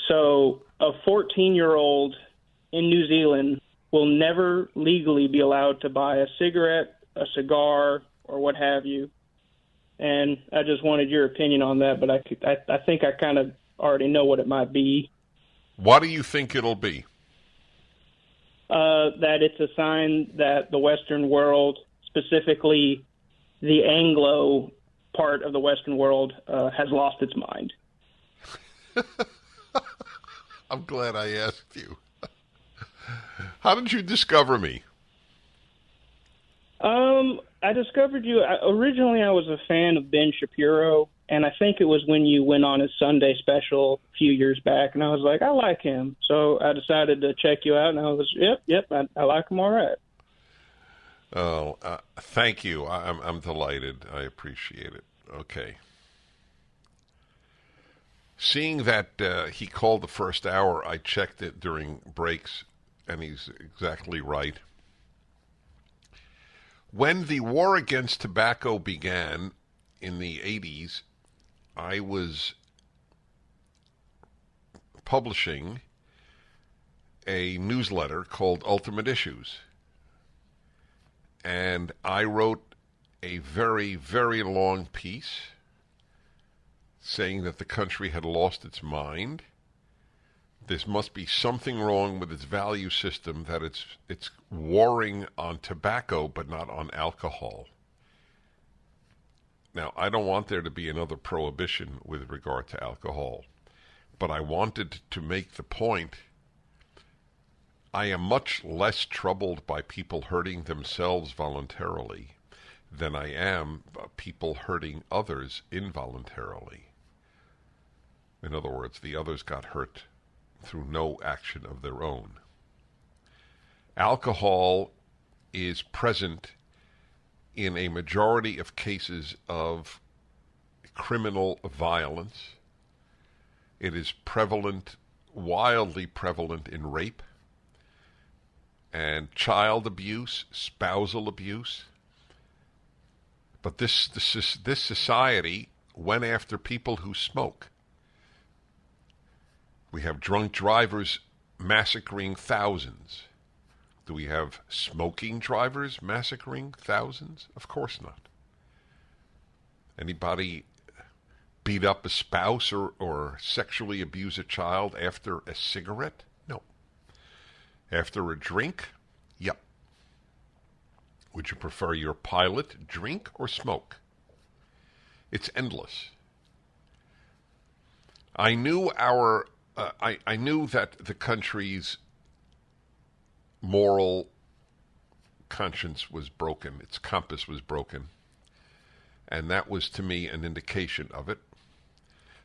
So a 14-year-old in New Zealand will never legally be allowed to buy a cigarette, a cigar, or what have you. And I just wanted your opinion on that, but I think I kind of already know what it might be. What do you think it'll be? That it's a sign that the Western world, specifically the Anglo part of the Western world, has lost its mind. I'm glad I asked you. How did you discover me? I discovered you. Originally, I was a fan of Ben Shapiro, and I think it was when you went on his Sunday special a few years back, and I was like, I like him. So I decided to check you out, and I was, yep, I like him all right. Oh, thank you. I'm delighted. I appreciate it. Okay. Seeing that he called the first hour, I checked it during breaks, and he's exactly right. When the war against tobacco began in the 80s, I was publishing a newsletter called Ultimate Issues. And I wrote a very, very long piece saying that the country had lost its mind. There must be something wrong with its value system, that it's warring on tobacco but not on alcohol. Now, I don't want there to be another prohibition with regard to alcohol, but I wanted to make the point I am much less troubled by people hurting themselves voluntarily than I am people hurting others involuntarily. In other words, the others got hurt through no action of their own. Alcohol is present in a majority of cases of criminal violence. It is prevalent, wildly prevalent in rape. and child abuse, spousal abuse. But this society went after people who smoke. We have drunk drivers massacring thousands. Do we have smoking drivers massacring thousands? Of course not. Anybody beat up a spouse or sexually abuse a child after a cigarette? No. After a drink? Yep. Would you prefer your pilot drink or smoke? It's endless. I knew I knew that the country's moral conscience was broken. Its compass was broken. And that was, to me, an indication of it.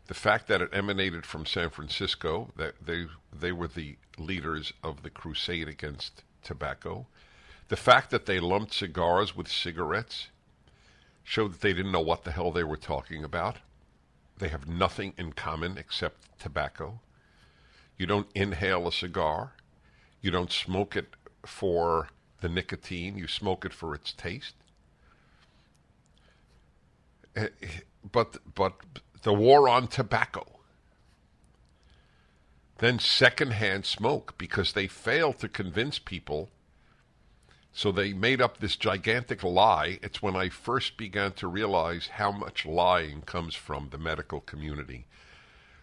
The fact that it emanated from San Francisco, that they were the leaders of the crusade against tobacco. The fact that they lumped cigars with cigarettes showed that they didn't know what the hell they were talking about. They have nothing in common except tobacco. You don't inhale a cigar. You don't smoke it for the nicotine. You smoke it for its taste. But the war on tobacco. Then secondhand smoke, because they failed to convince people. So they made up this gigantic lie. It's when I first began to realize how much lying comes from the medical community.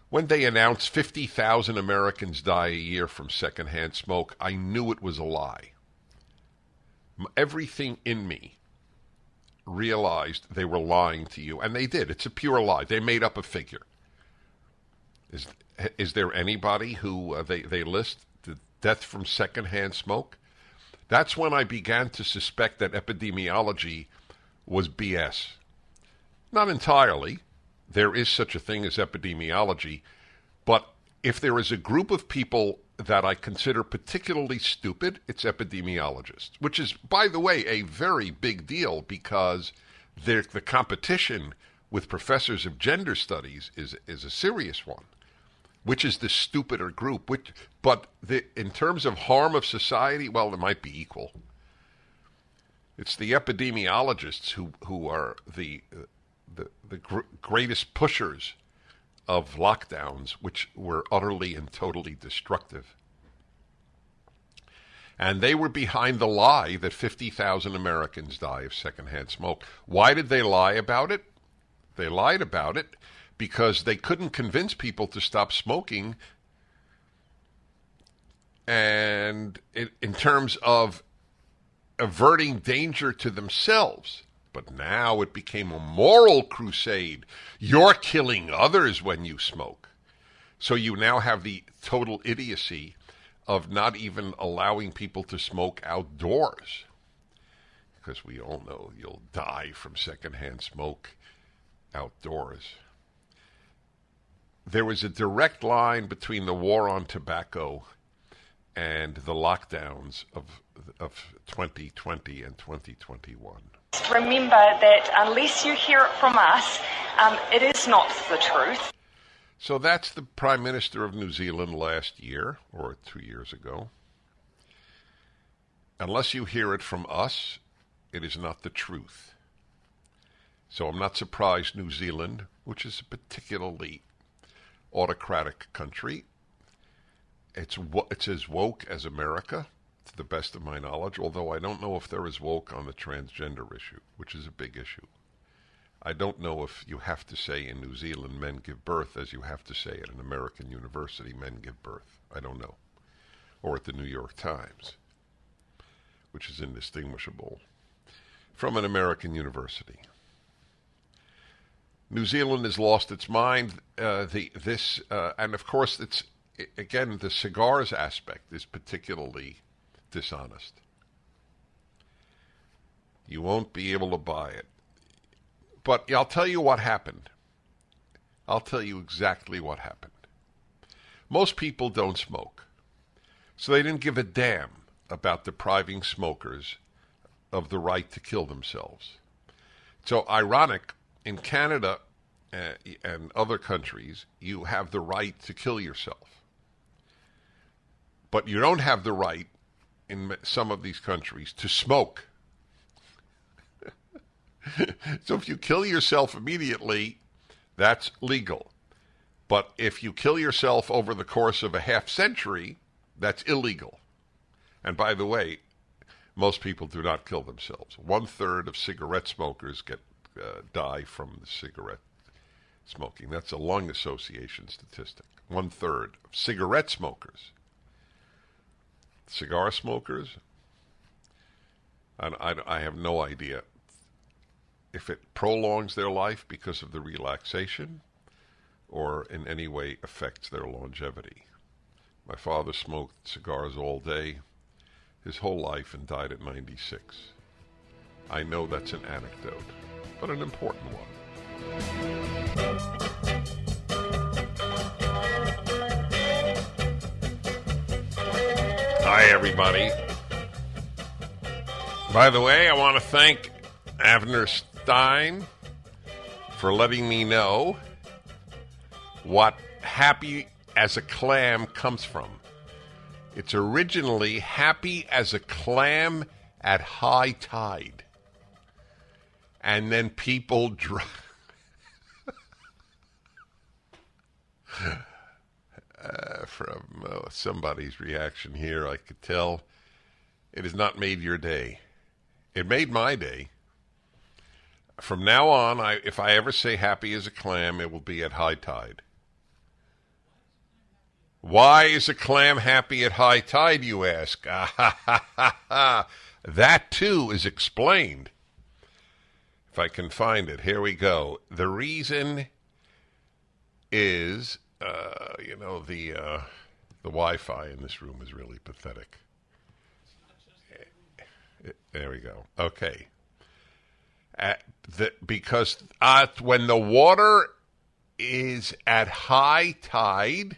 When they announced 50,000 Americans die a year from secondhand smoke, I knew it was a lie. Everything in me realized they were lying to you, and they did. It's a pure lie. They made up a figure. Is there anybody who they list the death from secondhand smoke? That's when I began to suspect that epidemiology was BS. Not entirely. There is such a thing as epidemiology, but if there is a group of people that I consider particularly stupid, it's epidemiologists, which is, by the way, a very big deal because the competition with professors of gender studies is a serious one. Which is the stupider group? In terms of harm of society, well, it might be equal. It's the epidemiologists who are the greatest pushers of lockdowns, which were utterly and totally destructive. And they were behind the lie that 50,000 Americans die of secondhand smoke. Why did they lie about it? They lied about it because they couldn't convince people to stop smoking. And in terms of averting danger to themselves. But now it became a moral crusade. You're killing others when you smoke. So you now have the total idiocy of not even allowing people to smoke outdoors. Because we all know you'll die from secondhand smoke outdoors. There was a direct line between the war on tobacco and the lockdowns of 2020 and 2021. Remember that unless you hear it from us, it is not the truth. So that's the Prime Minister of New Zealand last year, or 2 years ago. Unless you hear it from us, it is not the truth. So I'm not surprised New Zealand, which is a particularly autocratic country, it's as woke as America, to the best of my knowledge, although I don't know if they're as woke on the transgender issue, which is a big issue. I don't know if you have to say in New Zealand men give birth as you have to say at an American university men give birth. I don't know. Or at the New York Times, which is indistinguishable from an American university. New Zealand has lost its mind. And of course, again, the cigars aspect is particularly dishonest. You won't be able to buy it. But I'll tell you what happened. I'll tell you exactly what happened. Most people don't smoke, so they didn't give a damn about depriving smokers of the right to kill themselves. So ironic, in Canada and other countries, you have the right to kill yourself. But you don't have the right in some of these countries to smoke. So if you kill yourself immediately, that's legal. But if you kill yourself over the course of a half century, that's illegal. And by the way, most people do not kill themselves. 1/3 of cigarette smokers die from the cigarette smoking. That's a lung association statistic. 1/3 of cigarette smokers. Cigar smokers, I have no idea if it prolongs their life because of the relaxation or in any way affects their longevity. My father smoked cigars all day his whole life and died at 96. I know that's an anecdote, but an important one. Hi, everybody. By the way, I want to thank Avner Stein for letting me know what happy as a clam comes from. It's originally happy as a clam at high tide. And then people from somebody's reaction here, I could tell it has not made your day. It made my day. From now on, if I ever say happy as a clam, it will be at high tide. Why is a clam happy at high tide, you ask? That, too, is explained. If I can find it, here we go. The reason is, the Wi-Fi in this room is really pathetic. There we go. Okay. Because when the water is at high tide,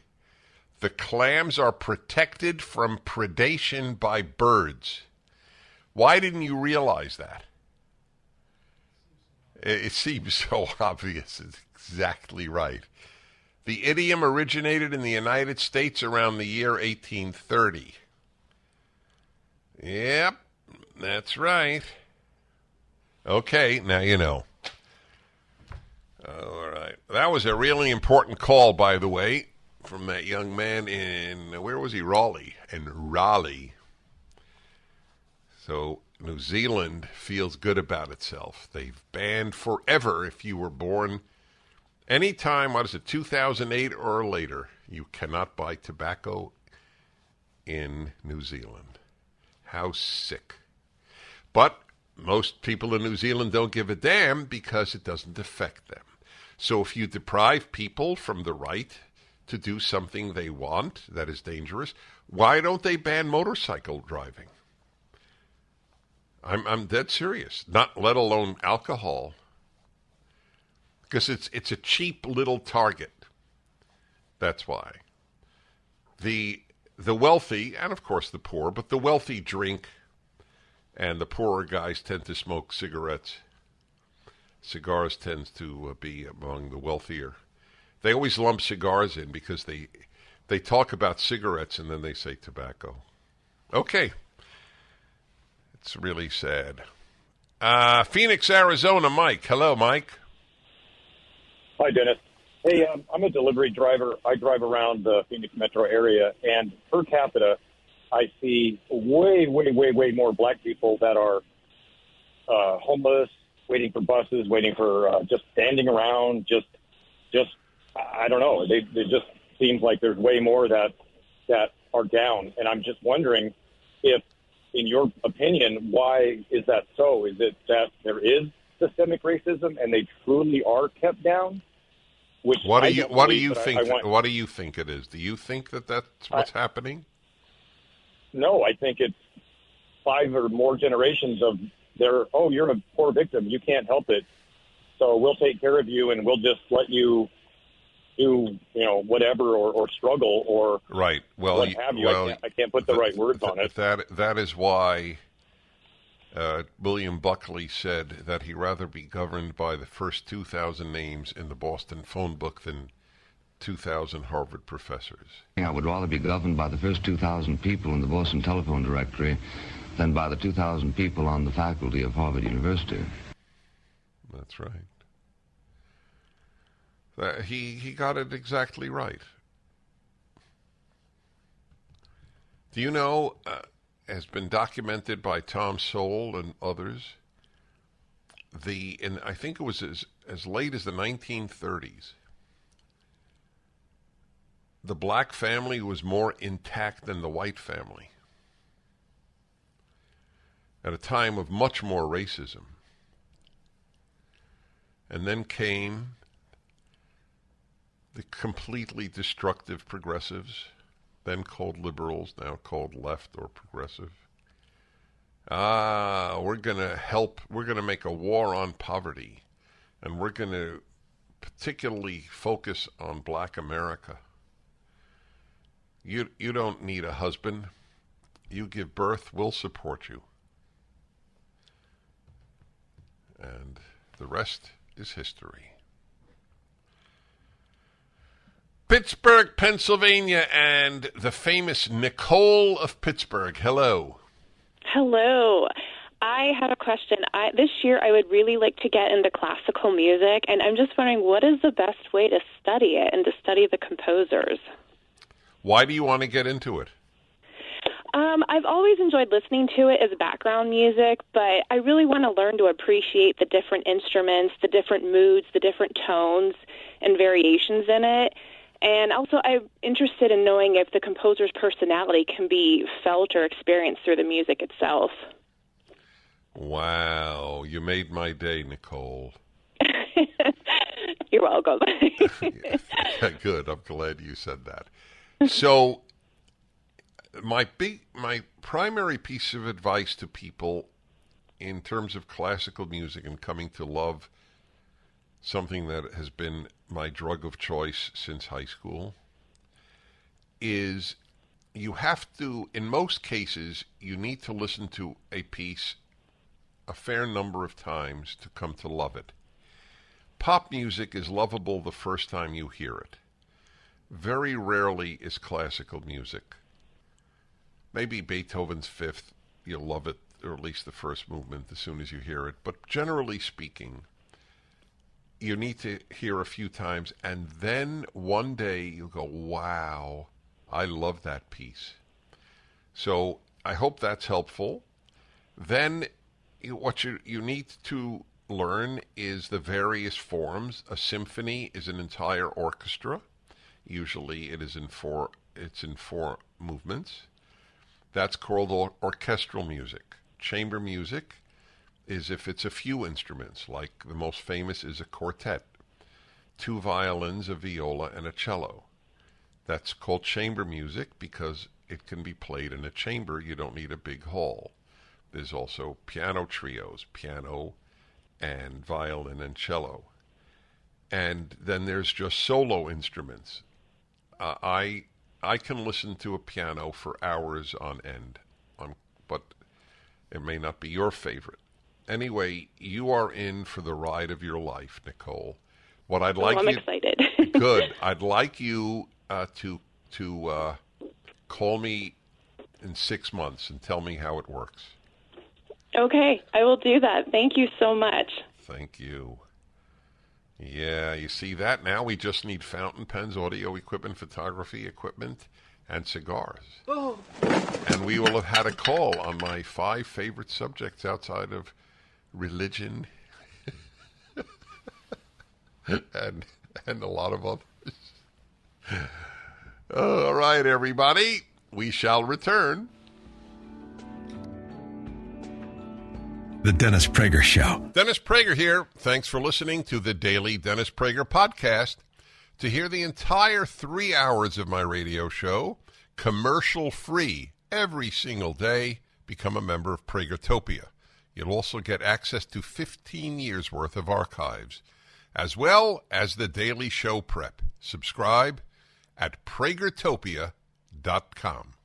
the clams are protected from predation by birds. Why didn't you realize that? It seems so obvious. It's exactly right. The idiom originated in the United States around the year 1830. Yep, that's right. Okay, now you know. All right. That was a really important call, by the way, from that young man in, where was he? Raleigh. In Raleigh. So New Zealand feels good about itself. They've banned forever, if you were born anytime, 2008 or later, you cannot buy tobacco in New Zealand. How sick. But most people in New Zealand don't give a damn because it doesn't affect them. So if you deprive people from the right to do something they want that is dangerous, why don't they ban motorcycle driving? I'm dead serious. Not let alone alcohol. Because it's a cheap little target. That's why. The wealthy, and of course the poor, but the wealthy drink, and the poorer guys tend to smoke cigarettes. Cigars tends to be among the wealthier. They always lump cigars in because they talk about cigarettes and then they say tobacco. Okay. It's really sad. Phoenix, Arizona, Mike. Hello, Mike. Hi, Dennis. Hey, I'm a delivery driver. I drive around the Phoenix metro area, and per capita, I see way more black people that are homeless, waiting for buses, waiting for just standing around, just I don't know. It just seems like there's way more that are down, and I'm just wondering if, in your opinion, why is that so? Is it that there is systemic racism and they truly are kept down? What do you think it is? Do you think that that's what's happening? No, I think it's 5 or more generations of you're a poor victim. You can't help it. So we'll take care of you and we'll just let you do, whatever or struggle or right. Well, what have you. I can't put the right words on it. That is why William Buckley said that he'd rather be governed by the first 2,000 names in the Boston phone book than 2,000 Harvard professors. I would rather be governed by the first 2,000 people in the Boston Telephone Directory than by the 2,000 people on the faculty of Harvard University. That's right. He got it exactly right. Do you know, has been documented by Tom Sowell and others, I think it was as late as the 1930s, the black family was more intact than the white family at a time of much more racism. And then came the completely destructive progressives, then called liberals, now called left or progressive. We're going to make a war on poverty, and we're going to particularly focus on black America. You don't need a husband. You give birth, we'll support you. And the rest is history. Pittsburgh, Pennsylvania, and the famous Nicole of Pittsburgh. Hello. Hello. I have a question. This year I would really like to get into classical music, and I'm just wondering, what is the best way to study it and to study the composers? Why do you want to get into it? I've always enjoyed listening to it as background music, but I really want to learn to appreciate the different instruments, the different moods, the different tones and variations in it. And also I'm interested in knowing if the composer's personality can be felt or experienced through the music itself. Wow, you made my day, Nicole. You're welcome. Yeah, good, I'm glad you said that. So my primary piece of advice to people in terms of classical music and coming to love something that has been my drug of choice since high school is you have to, in most cases, you need to listen to a piece a fair number of times to come to love it. Pop music is lovable the first time you hear it. Very rarely is classical music. Maybe Beethoven's Fifth, you'll love it, or at least the first movement as soon as you hear it. But generally speaking, you need to hear a few times, and then one day you'll go, wow, I love that piece. So I hope that's helpful. Then what you need to learn is the various forms. A symphony is an entire orchestra. Usually it's in four movements. That's called orchestral music. Chamber music is if it's a few instruments, like the most famous is a quartet. 2 violins, a viola, and a cello. That's called chamber music because it can be played in a chamber. You don't need a big hall. There's also piano trios, piano and violin and cello. And then there's just solo instruments. I can listen to a piano for hours on end, but it may not be your favorite. Anyway, you are in for the ride of your life, Nicole. What I'd like I'm excited. Good. I'd like you to call me in 6 months and tell me how it works. Okay, I will do that. Thank you so much. Thank you. Yeah, you see that? Now we just need fountain pens, audio equipment, photography equipment, and cigars. Oh. And we will have had a call on my 5 favorite subjects outside of religion and a lot of others. All right, everybody. We shall return. The Dennis Prager Show. Dennis Prager here. Thanks for listening to the Daily Dennis Prager Podcast. To hear the entire 3 hours of my radio show, commercial-free, every single day, become a member of Pragertopia. You'll also get access to 15 years' worth of archives, as well as the daily show prep. Subscribe at pragertopia.com.